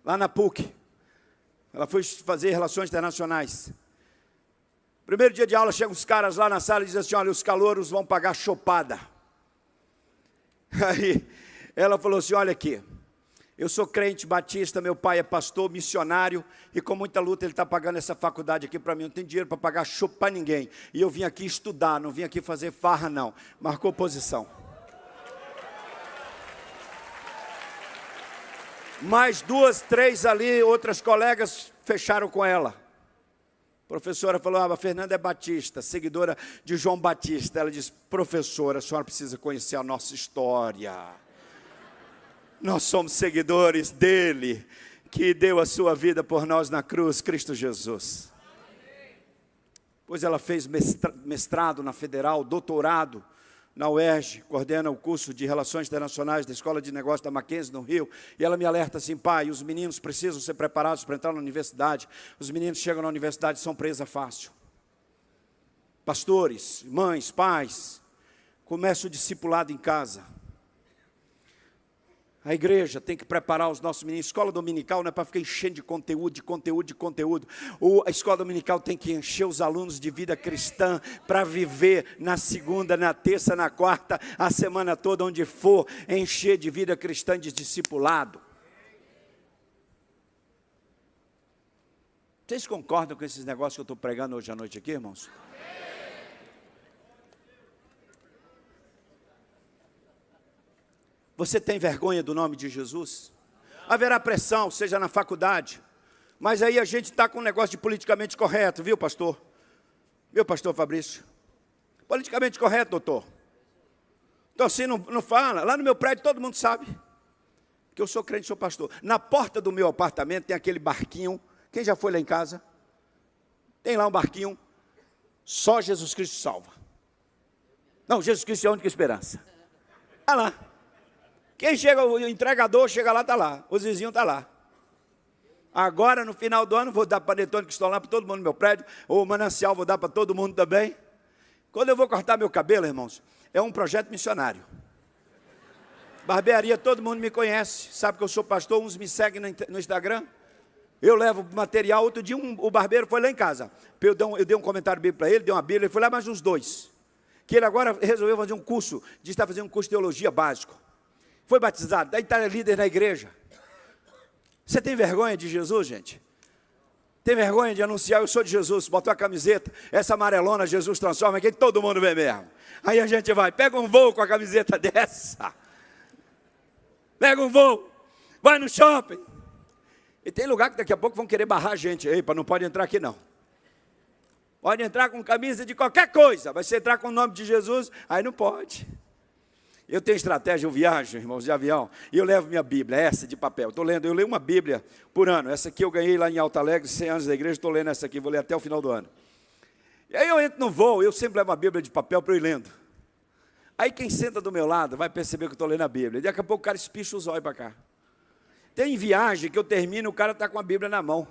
lá na PUC. Ela foi fazer relações internacionais. Primeiro dia de aula, chegam os caras lá na sala e dizem assim, olha, os calouros vão pagar chopada. Aí ela falou assim, olha aqui, eu sou crente batista, meu pai é pastor, missionário, e com muita luta ele está pagando essa faculdade aqui para mim, não tem dinheiro para pagar chopp para ninguém. E eu vim aqui estudar, não vim aqui fazer farra não. Marcou posição. Mais 2, 3 ali, outras colegas fecharam com ela. A professora falou, a Fernanda é batista, seguidora de João Batista. Ela disse, professora, a senhora precisa conhecer a nossa história. Nós somos seguidores dele, que deu a sua vida por nós na cruz, Cristo Jesus. Pois ela fez mestrado na Federal, doutorado na UERJ, coordena o curso de Relações Internacionais da Escola de Negócios da Mackenzie, no Rio, e ela me alerta assim, pai, os meninos precisam ser preparados para entrar na universidade, os meninos chegam na universidade e são presa fácil. Pastores, mães, pais, começa o discipulado em casa. A igreja tem que preparar os nossos meninos. Escola dominical não é para ficar enchendo de conteúdo. A escola dominical tem que encher os alunos de vida cristã para viver na segunda, na terça, na quarta, a semana toda, onde for, encher de vida cristã, de discipulado. Vocês concordam com esses negócios que eu estou pregando hoje à noite aqui, irmãos? Você tem vergonha do nome de Jesus? Haverá pressão, seja na faculdade. Mas aí a gente está com um negócio de politicamente correto, viu, pastor? Viu, pastor Fabrício? Politicamente correto, doutor. Então assim não fala. Lá no meu prédio todo mundo sabe que eu sou crente, sou pastor. Na porta do meu apartamento tem aquele barquinho. Quem já foi lá em casa? Tem lá um barquinho. Só Jesus Cristo salva. Não, Jesus Cristo é a única esperança. Está lá. Quem chega, o entregador chega lá, está lá. Os vizinhos estão lá. Agora, no final do ano, vou dar panetone que estão lá para todo mundo no meu prédio. Ou manancial, vou dar para todo mundo também. Quando eu vou cortar meu cabelo, irmãos, é um projeto missionário. Barbearia, todo mundo me conhece. Sabe que eu sou pastor, uns me seguem no Instagram. Eu levo material. Outro dia o barbeiro foi lá em casa. Eu dei um comentário bíblico para ele, dei uma Bíblia. Ele foi lá mais uns 2. Que ele agora resolveu fazer um curso, está fazendo um curso de teologia básico. Foi batizado, daí está líder na igreja. Você tem vergonha de Jesus, gente? Tem vergonha de anunciar, eu sou de Jesus, botou a camiseta, essa amarelona Jesus transforma, que todo mundo vê mesmo. Aí a gente vai, pega um voo com a camiseta dessa. Pega um voo, vai no shopping. E tem lugar que daqui a pouco vão querer barrar a gente. Epa, não pode entrar aqui não. Pode entrar com camisa de qualquer coisa, mas se entrar com o nome de Jesus, aí não pode. Eu tenho estratégia, eu viajo, irmãos, de avião, e eu levo minha Bíblia, essa de papel. Eu leio uma Bíblia por ano. Essa aqui eu ganhei lá em Alto Alegre, 100 anos da igreja, estou lendo essa aqui, vou ler até o final do ano. E aí eu entro no voo, eu sempre levo uma Bíblia de papel para eu ir lendo. Aí quem senta do meu lado vai perceber que eu estou lendo a Bíblia. E daqui a pouco o cara espicha os olhos para cá. Tem viagem que eu termino, o cara está com a Bíblia na mão.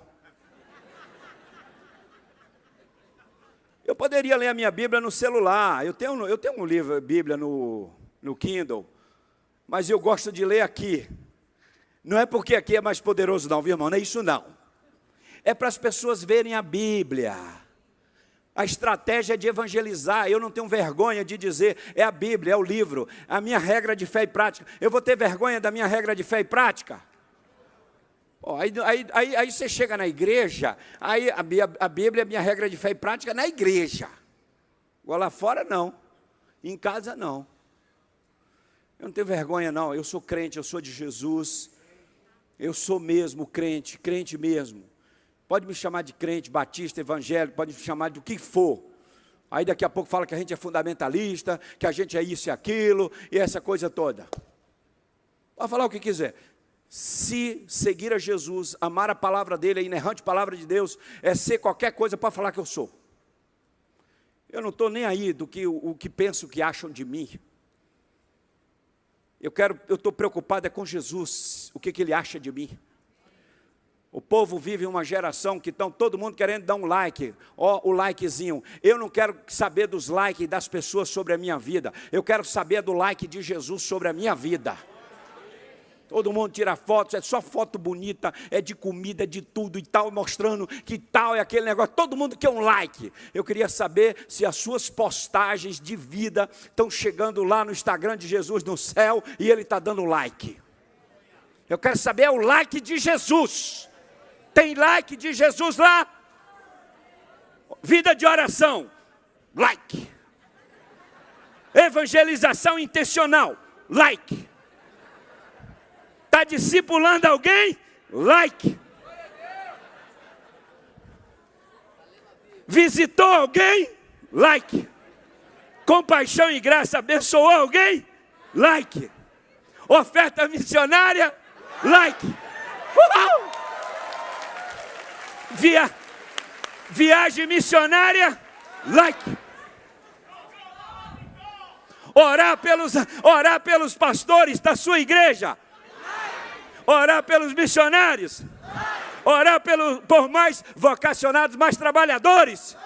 Eu poderia ler a minha Bíblia no celular. Eu tenho um livro, Bíblia no Kindle, mas eu gosto de ler aqui. Não é porque aqui é mais poderoso não, viu, irmão? Não é isso não. É para as pessoas verem a Bíblia. A estratégia é de evangelizar. Eu não tenho vergonha de dizer, é a Bíblia, é o livro, a minha regra de fé e prática. Eu vou ter vergonha da minha regra de fé e prática? Aí você chega na igreja, aí a Bíblia é minha regra de fé e prática na igreja. Agora lá fora não, em casa não. Eu não tenho vergonha não, eu sou crente, eu sou de Jesus. Eu sou mesmo crente, crente mesmo. Pode me chamar de crente, batista, evangélico, pode me chamar do que for. Aí daqui a pouco fala que a gente é fundamentalista, que a gente é isso e aquilo, e essa coisa toda. Pode falar o que quiser. Se seguir a Jesus, amar a palavra dele, a inerrante palavra de Deus, é ser qualquer coisa para falar que eu sou. Eu não estou nem aí do que o que penso que acham de mim. Eu estou preocupado com Jesus, o que ele acha de mim. O povo vive uma geração que estão todo mundo querendo dar um like, o likezinho. Eu não quero saber dos likes das pessoas sobre a minha vida. Eu quero saber do like de Jesus sobre a minha vida. Todo mundo tira fotos, é só foto bonita, é de comida, é de tudo e tal, mostrando que tal é aquele negócio. Todo mundo quer um like. Eu queria saber se as suas postagens de vida estão chegando lá no Instagram de Jesus no céu e ele está dando like. Eu quero saber o like de Jesus. Tem like de Jesus lá? Vida de oração, like. Evangelização intencional, like. Está discipulando alguém? Like. Visitou alguém? Like. Compaixão e graça abençoou alguém? Like. Oferta missionária? Like. Uhul. Viagem missionária? Like. Orar pelos pastores da sua igreja? Orar pelos missionários, orar por mais vocacionados, mais trabalhadores.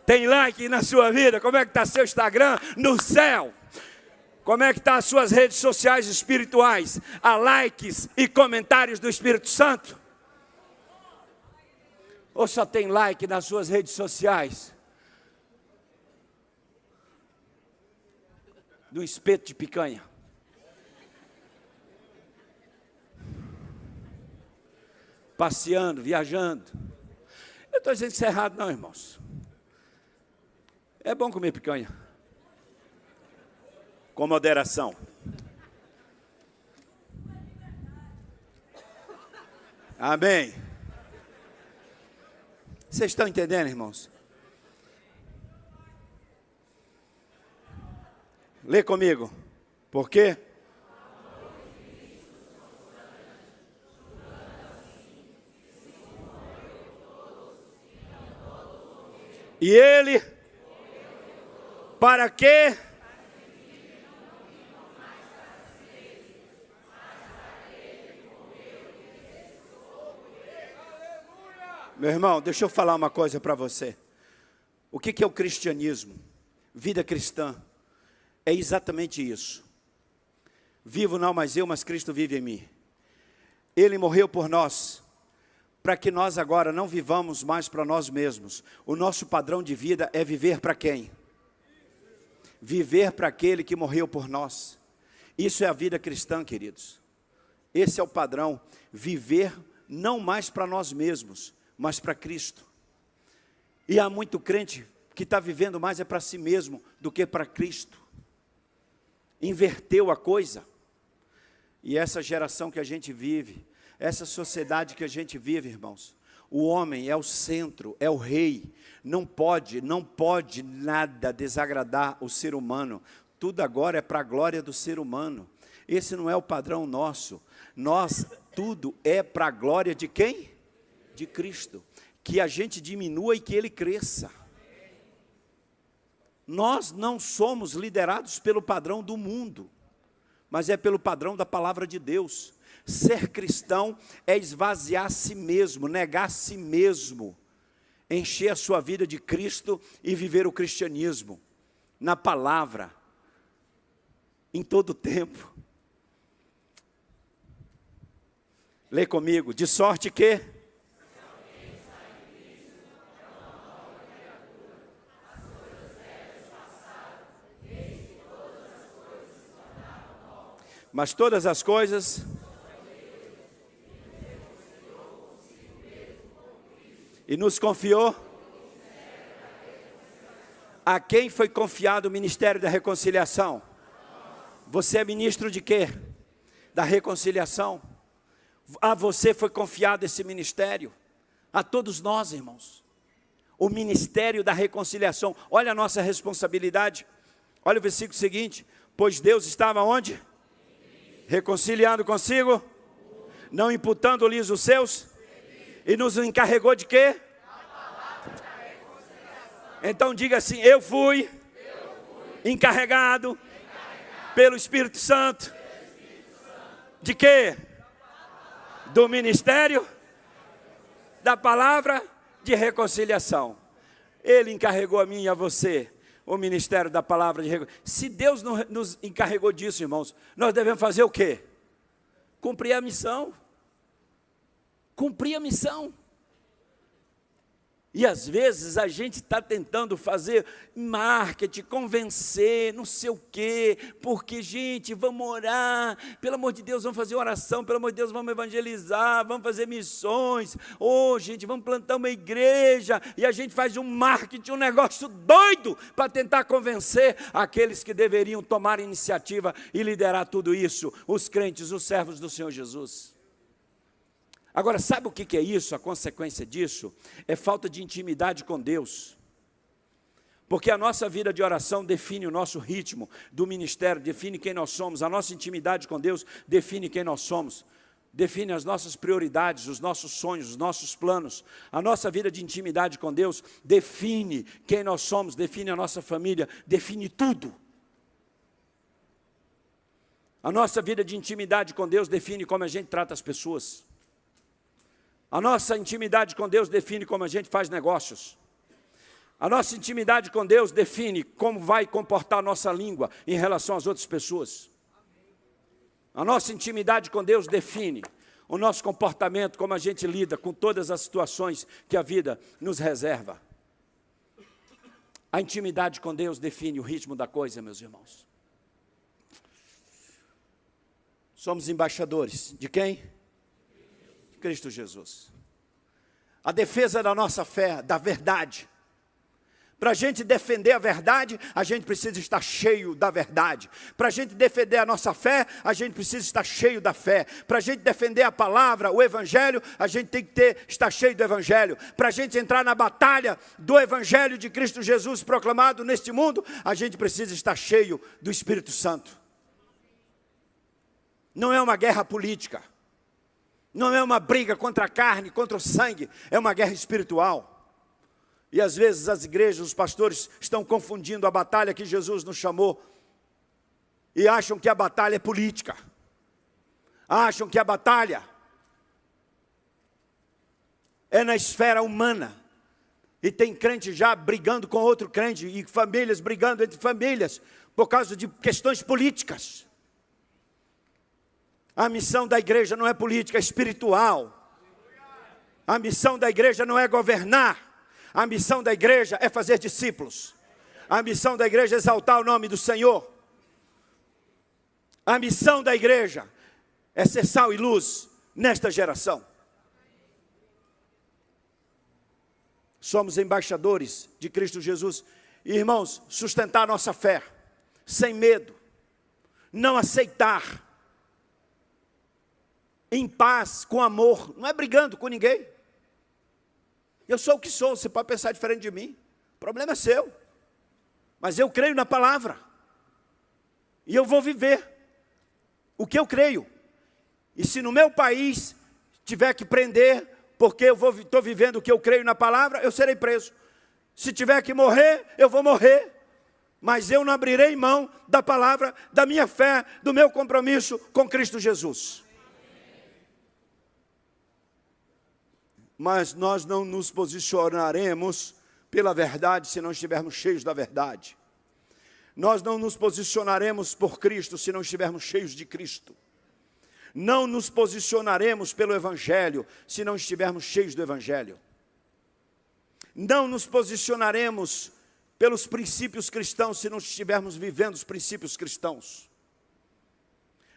Tem like na sua vida? Como é que está seu Instagram? No céu. Como é que estão as suas redes sociais espirituais? Há likes e comentários do Espírito Santo? Ou só tem like nas suas redes sociais? Do espeto de picanha. Passeando, viajando. Eu estou dizendo que isso é errado não, irmãos. É bom comer picanha. Com moderação. Amém. Vocês estão entendendo, irmãos? Lê comigo. Por quê? E ele, para quê? Meu irmão, deixa eu falar uma coisa para você. O que é o cristianismo? Vida cristã. É exatamente isso. Vivo não mais eu, mas Cristo vive em mim. Ele morreu por nós, para que nós agora não vivamos mais para nós mesmos. O nosso padrão de vida é viver para quem? Viver para aquele que morreu por nós. Isso é a vida cristã, queridos. Esse é o padrão. Viver não mais para nós mesmos, mas para Cristo. E há muito crente que está vivendo mais para si mesmo do que para Cristo. Inverteu a coisa. E essa geração que a gente vive, essa sociedade que a gente vive, irmãos, o homem é o centro, é o rei. Não pode nada desagradar o ser humano. Tudo agora é para a glória do ser humano. Esse não é o padrão nosso. Tudo é para a glória de quem? De Cristo. Que a gente diminua e que Ele cresça. Nós não somos liderados pelo padrão do mundo, mas é pelo padrão da palavra de Deus. Ser cristão é esvaziar a si mesmo, negar a si mesmo, encher a sua vida de Cristo e viver o cristianismo, na palavra, em todo tempo. Lê comigo, de sorte que... Mas todas as coisas... E nos confiou... A quem foi confiado o ministério da reconciliação? Você é ministro de quê? Da reconciliação. A você foi confiado esse ministério. A todos nós, irmãos. O ministério da reconciliação. Olha a nossa responsabilidade. Olha o versículo seguinte. Pois Deus estava onde? Reconciliando consigo, não imputando-lhes os seus, e nos encarregou de quê? Então diga assim, eu fui encarregado pelo Espírito Santo, de quê? Do ministério da palavra de reconciliação. Ele encarregou a mim e a você o ministério da palavra de reconciliação. Se Deus nos encarregou disso, irmãos, nós devemos fazer o quê? Cumprir a missão. Cumprir a missão. E às vezes a gente está tentando fazer marketing, convencer, não sei o quê, porque gente, vamos orar, pelo amor de Deus, vamos fazer oração, pelo amor de Deus, vamos evangelizar, vamos fazer missões, gente, vamos plantar uma igreja, e a gente faz um marketing, um negócio doido, para tentar convencer aqueles que deveriam tomar iniciativa e liderar tudo isso, os crentes, os servos do Senhor Jesus. Agora, sabe o que é isso? A consequência disso é falta de intimidade com Deus. Porque a nossa vida de oração define o nosso ritmo do ministério, define quem nós somos. A nossa intimidade com Deus define quem nós somos. Define as nossas prioridades, os nossos sonhos, os nossos planos. A nossa vida de intimidade com Deus define quem nós somos, define a nossa família, define tudo. A nossa vida de intimidade com Deus define como a gente trata as pessoas. A nossa intimidade com Deus define como a gente faz negócios. A nossa intimidade com Deus define como vai comportar a nossa língua em relação às outras pessoas. A nossa intimidade com Deus define o nosso comportamento, como a gente lida com todas as situações que a vida nos reserva. A intimidade com Deus define o ritmo da coisa, meus irmãos. Somos embaixadores de quem? Cristo Jesus. A defesa da nossa fé, da verdade, Para a gente defender a verdade, a gente precisa estar cheio da verdade. Para a gente defender a nossa fé, a gente precisa estar cheio da fé. Para a gente defender a palavra, o evangelho, a gente tem que estar cheio do evangelho. Para a gente entrar na batalha do evangelho de Cristo Jesus proclamado neste mundo, a gente precisa estar cheio do Espírito Santo. Não é uma guerra política. Não é uma briga contra a carne, contra o sangue. É uma guerra espiritual. E às vezes as igrejas, os pastores estão confundindo a batalha que Jesus nos chamou e acham que a batalha é política. Acham que a batalha é na esfera humana. E tem crente já brigando com outro crente e famílias brigando entre famílias por causa de questões políticas. A missão da igreja não é política, é espiritual. A missão da igreja não é governar. A missão da igreja é fazer discípulos. A missão da igreja é exaltar o nome do Senhor. A missão da igreja é ser sal e luz nesta geração. Somos embaixadores de Cristo Jesus. E, irmãos, sustentar nossa fé, sem medo, não aceitar, em paz, com amor, não é brigando com ninguém. Eu sou o que sou, você pode pensar diferente de mim, o problema é seu, mas eu creio na palavra, e eu vou viver o que eu creio, e se no meu país tiver que prender, porque eu estou vivendo o que eu creio na palavra, eu serei preso, se tiver que morrer, eu vou morrer, mas eu não abrirei mão da palavra, da minha fé, do meu compromisso com Cristo Jesus. Mas nós não nos posicionaremos pela verdade se não estivermos cheios da verdade. Nós não nos posicionaremos por Cristo se não estivermos cheios de Cristo. Não nos posicionaremos pelo Evangelho se não estivermos cheios do Evangelho. Não nos posicionaremos pelos princípios cristãos se não estivermos vivendo os princípios cristãos.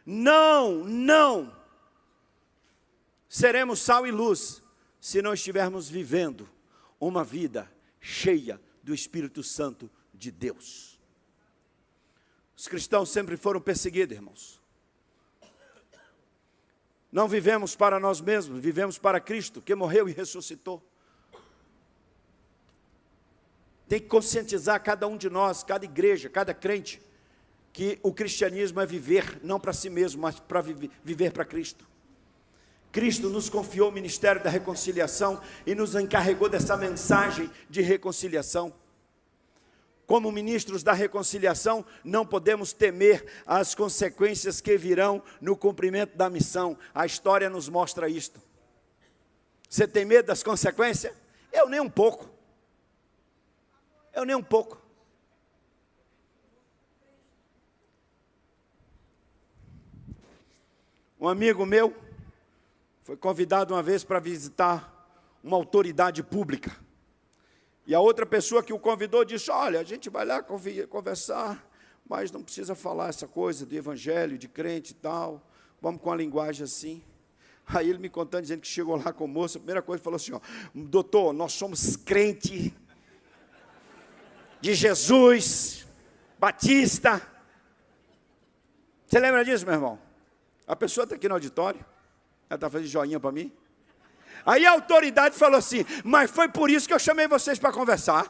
Não seremos sal e luz se não estivermos vivendo uma vida cheia do Espírito Santo de Deus. Os cristãos sempre foram perseguidos, irmãos. Não vivemos para nós mesmos, vivemos para Cristo, que morreu e ressuscitou. Tem que conscientizar cada um de nós, cada igreja, cada crente, que o cristianismo é viver, não para si mesmo, mas para viver para Cristo. Cristo nos confiou o ministério da reconciliação e nos encarregou dessa mensagem de reconciliação. Como ministros da reconciliação, não podemos temer as consequências que virão no cumprimento da missão. A história nos mostra isto. Você tem medo das consequências? Eu nem um pouco. Eu nem um pouco. Um amigo meu foi convidado uma vez para visitar uma autoridade pública. E a outra pessoa que o convidou disse, olha, a gente vai lá conversar, mas não precisa falar essa coisa de evangelho, de crente e tal, vamos com a linguagem assim. Aí ele me contando, dizendo que chegou lá com o moço, a primeira coisa falou assim, ó, doutor, nós somos crente de Jesus, Batista. Você lembra disso, meu irmão? A pessoa está aqui no auditório. Ela está fazendo joinha para mim. Aí a autoridade falou assim, mas foi por isso que eu chamei vocês para conversar.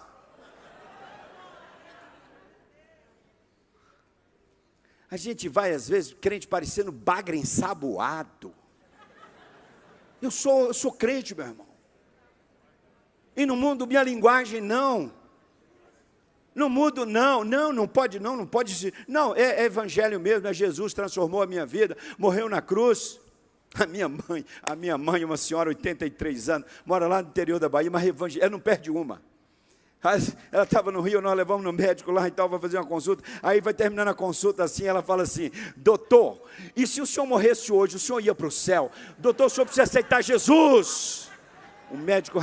A gente vai, às vezes, crente parecendo bagre ensaboado. Eu sou crente, meu irmão. E não mudo minha linguagem, não. Não mudo, não pode. Não, é evangelho mesmo, é Jesus transformou a minha vida, morreu na cruz. A minha mãe, uma senhora, 83 anos, mora lá no interior da Bahia, mas ela não perde uma. Ela estava no Rio, nós levamos no médico lá e tal, vai fazer uma consulta, aí vai terminando a consulta assim, ela fala assim, doutor, e se o senhor morresse hoje, o senhor ia para o céu? Doutor, o senhor precisa aceitar Jesus. O médico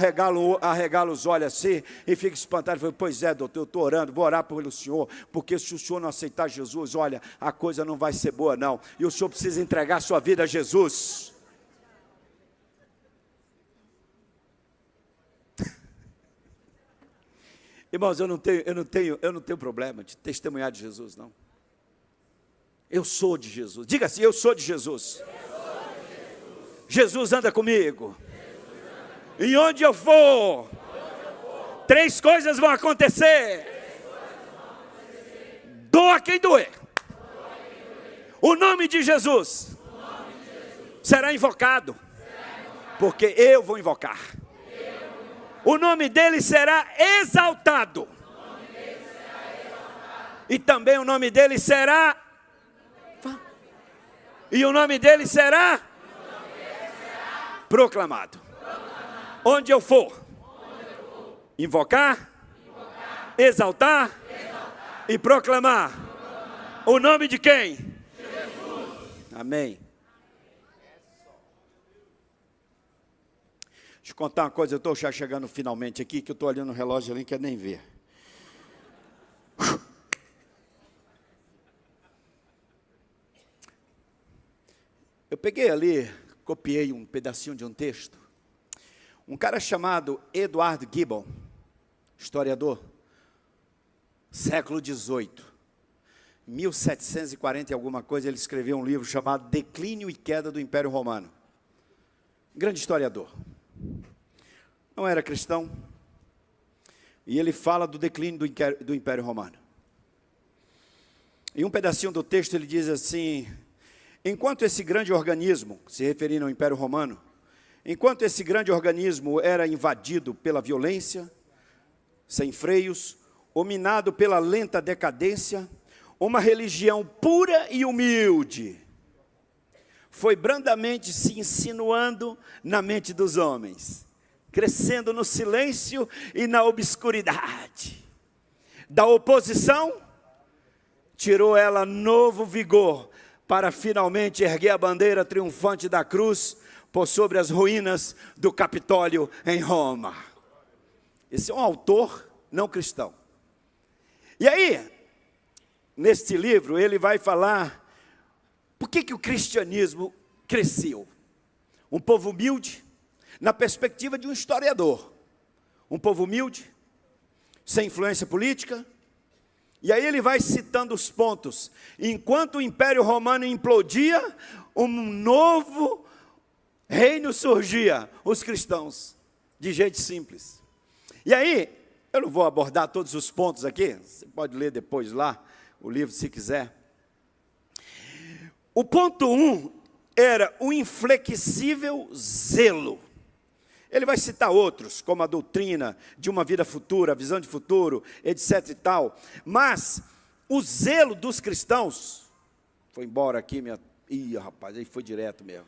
arregala os olhos assim e fica espantado. Ele fala, pois é, doutor, eu estou orando, vou orar pelo senhor, porque se o senhor não aceitar Jesus, olha, a coisa não vai ser boa não. E o senhor precisa entregar a sua vida a Jesus. Irmãos, eu não tenho problema de testemunhar de Jesus, não. Eu sou de Jesus. Diga assim, eu sou de Jesus. Jesus anda comigo. E onde eu for, três coisas vão acontecer. Doa quem doer. O nome de Jesus será invocado, porque eu vou invocar. O nome dele será exaltado. E também o nome dele será... E o nome dele será... proclamado. Onde eu for, invocar, exaltar e proclamar. O nome de quem? Jesus. Amém. Deixa eu contar uma coisa, eu estou já chegando finalmente aqui, que eu estou olhando no relógio ali, não quero nem ver. Eu peguei ali, copiei um pedacinho de um texto. Um cara chamado Edward Gibbon, historiador, século XVIII, 1740 e alguma coisa, ele escreveu um livro chamado Declínio e Queda do Império Romano. Grande historiador. Não era cristão. E ele fala do declínio do Império Romano. Em um pedacinho do texto ele diz assim: enquanto esse grande organismo, se referindo ao Império Romano, enquanto esse grande organismo era invadido pela violência, sem freios, ou minado pela lenta decadência, uma religião pura e humilde foi brandamente se insinuando na mente dos homens, crescendo no silêncio e na obscuridade. Da oposição, tirou ela novo vigor para finalmente erguer a bandeira triunfante da cruz por sobre as ruínas do Capitólio em Roma. Esse é um autor não cristão. E aí, neste livro, ele vai falar por que o cristianismo cresceu. Um povo humilde, na perspectiva de um historiador. Um povo humilde, sem influência política. E aí ele vai citando os pontos. Enquanto o Império Romano implodia, um novo reino surgia, os cristãos, de gente simples. E aí, eu não vou abordar todos os pontos aqui, você pode ler depois lá, o livro se quiser. O ponto 1 era o inflexível zelo. Ele vai citar outros, como a doutrina de uma vida futura, a visão de futuro, etc e tal. Mas o zelo dos cristãos, foi embora aqui minha... Ih, rapaz, aí foi direto mesmo.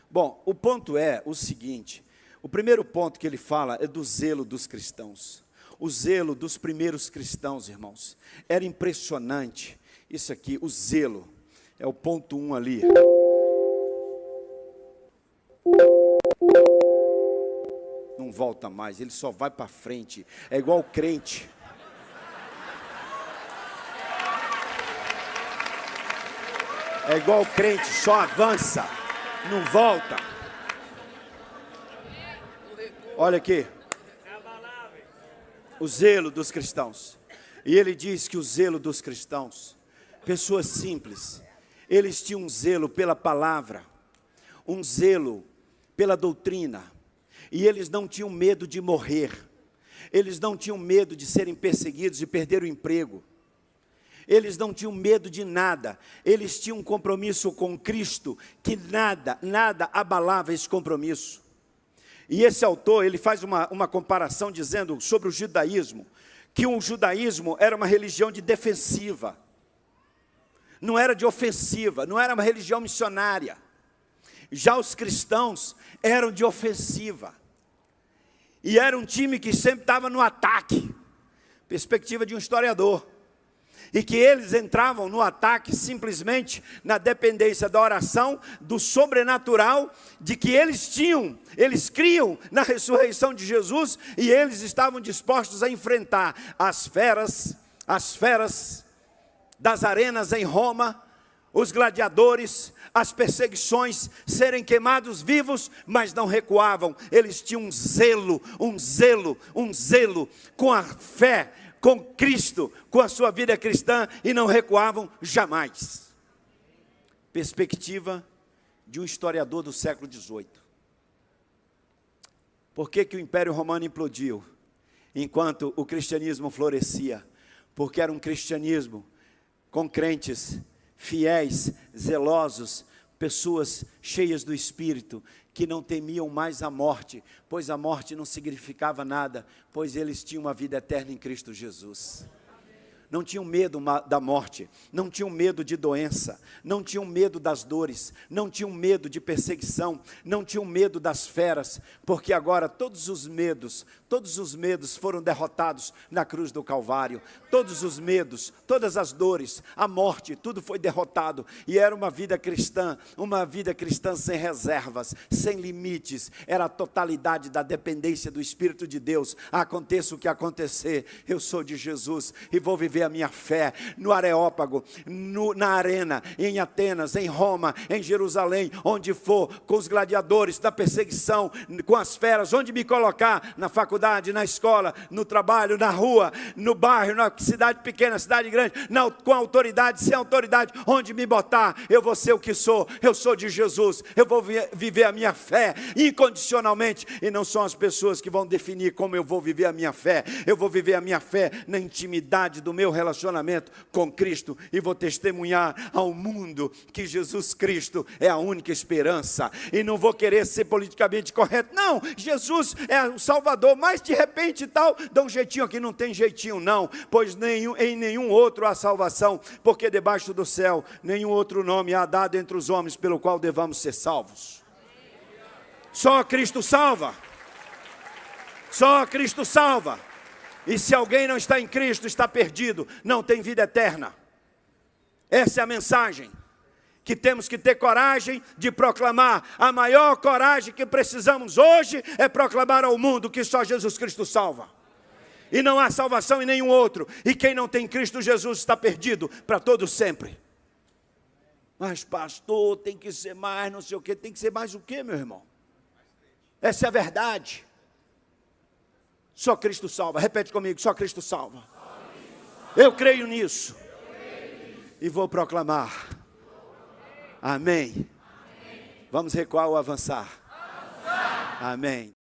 Bom, o ponto é o seguinte, o primeiro ponto que ele fala é do zelo dos cristãos. O zelo dos primeiros cristãos, irmãos, era impressionante. Isso aqui, o zelo, é o ponto 1 ali. Não volta mais, ele só vai para frente, é igual o crente. É igual o crente, só avança, não volta. Olha aqui, o zelo dos cristãos. E ele diz que o zelo dos cristãos, pessoas simples, eles tinham um zelo pela palavra, um zelo pela doutrina, e eles não tinham medo de morrer, eles não tinham medo de serem perseguidos e perder o emprego, eles não tinham medo de nada, eles tinham um compromisso com Cristo, que nada abalava esse compromisso. E esse autor, ele faz uma comparação dizendo sobre o judaísmo, que o judaísmo era uma religião de defensiva, não era de ofensiva, não era uma religião missionária. Já os cristãos eram de ofensiva, e era um time que sempre estava no ataque, perspectiva de um historiador, e que eles entravam no ataque simplesmente na dependência da oração, do sobrenatural, de que eles criam na ressurreição de Jesus, e eles estavam dispostos a enfrentar as feras das arenas em Roma, os gladiadores, as perseguições, serem queimados vivos, mas não recuavam. Eles tinham um zelo com a fé, com Cristo, com a sua vida cristã, e não recuavam jamais. Perspectiva de um historiador do século XVIII. Por que o Império Romano implodiu, enquanto o cristianismo florescia? Porque era um cristianismo com crentes fiéis, zelosos, pessoas cheias do Espírito, que não temiam mais a morte, pois a morte não significava nada, pois eles tinham uma vida eterna em Cristo Jesus. Não tinham medo da morte, não tinham medo de doença, não tinham medo das dores, não tinham medo de perseguição, não tinham medo das feras, porque agora todos os medos foram derrotados na cruz do Calvário. Todos os medos, todas as dores, a morte, tudo foi derrotado, e era uma vida cristã sem reservas, sem limites, era a totalidade da dependência do Espírito de Deus. Aconteça o que acontecer, eu sou de Jesus, e vou viver a minha fé, no Areópago, na arena, em Atenas, em Roma, em Jerusalém, onde for, com os gladiadores, na perseguição, com as feras, onde me colocar, na faculdade, na escola, no trabalho, na rua, no bairro, na cidade pequena, cidade grande, com autoridade, sem autoridade, onde me botar, eu vou ser o que sou, eu sou de Jesus, eu vou viver a minha fé incondicionalmente, e não são as pessoas que vão definir como eu vou viver a minha fé. Eu vou viver a minha fé na intimidade do meu relacionamento com Cristo, e vou testemunhar ao mundo que Jesus Cristo é a única esperança, e não vou querer ser politicamente correto, não, Jesus é o Salvador, mas de repente tal, dá um jeitinho aqui, não tem jeitinho não, pois em nenhum outro há salvação, porque debaixo do céu, nenhum outro nome há dado entre os homens, pelo qual devamos ser salvos. Só Cristo salva, só Cristo salva. E se alguém não está em Cristo, está perdido, não tem vida eterna. Essa é a mensagem que temos que ter coragem de proclamar. A maior coragem que precisamos hoje é proclamar ao mundo que só Jesus Cristo salva. E não há salvação em nenhum outro. E quem não tem Cristo Jesus está perdido para todo sempre. Mas pastor, tem que ser mais, não sei o quê. Tem que ser mais o quê, meu irmão? Essa é a verdade. Só Cristo salva. Repete comigo, só Cristo salva. Eu creio nisso. E vou proclamar. Amém. Vamos recuar ou avançar? Amém.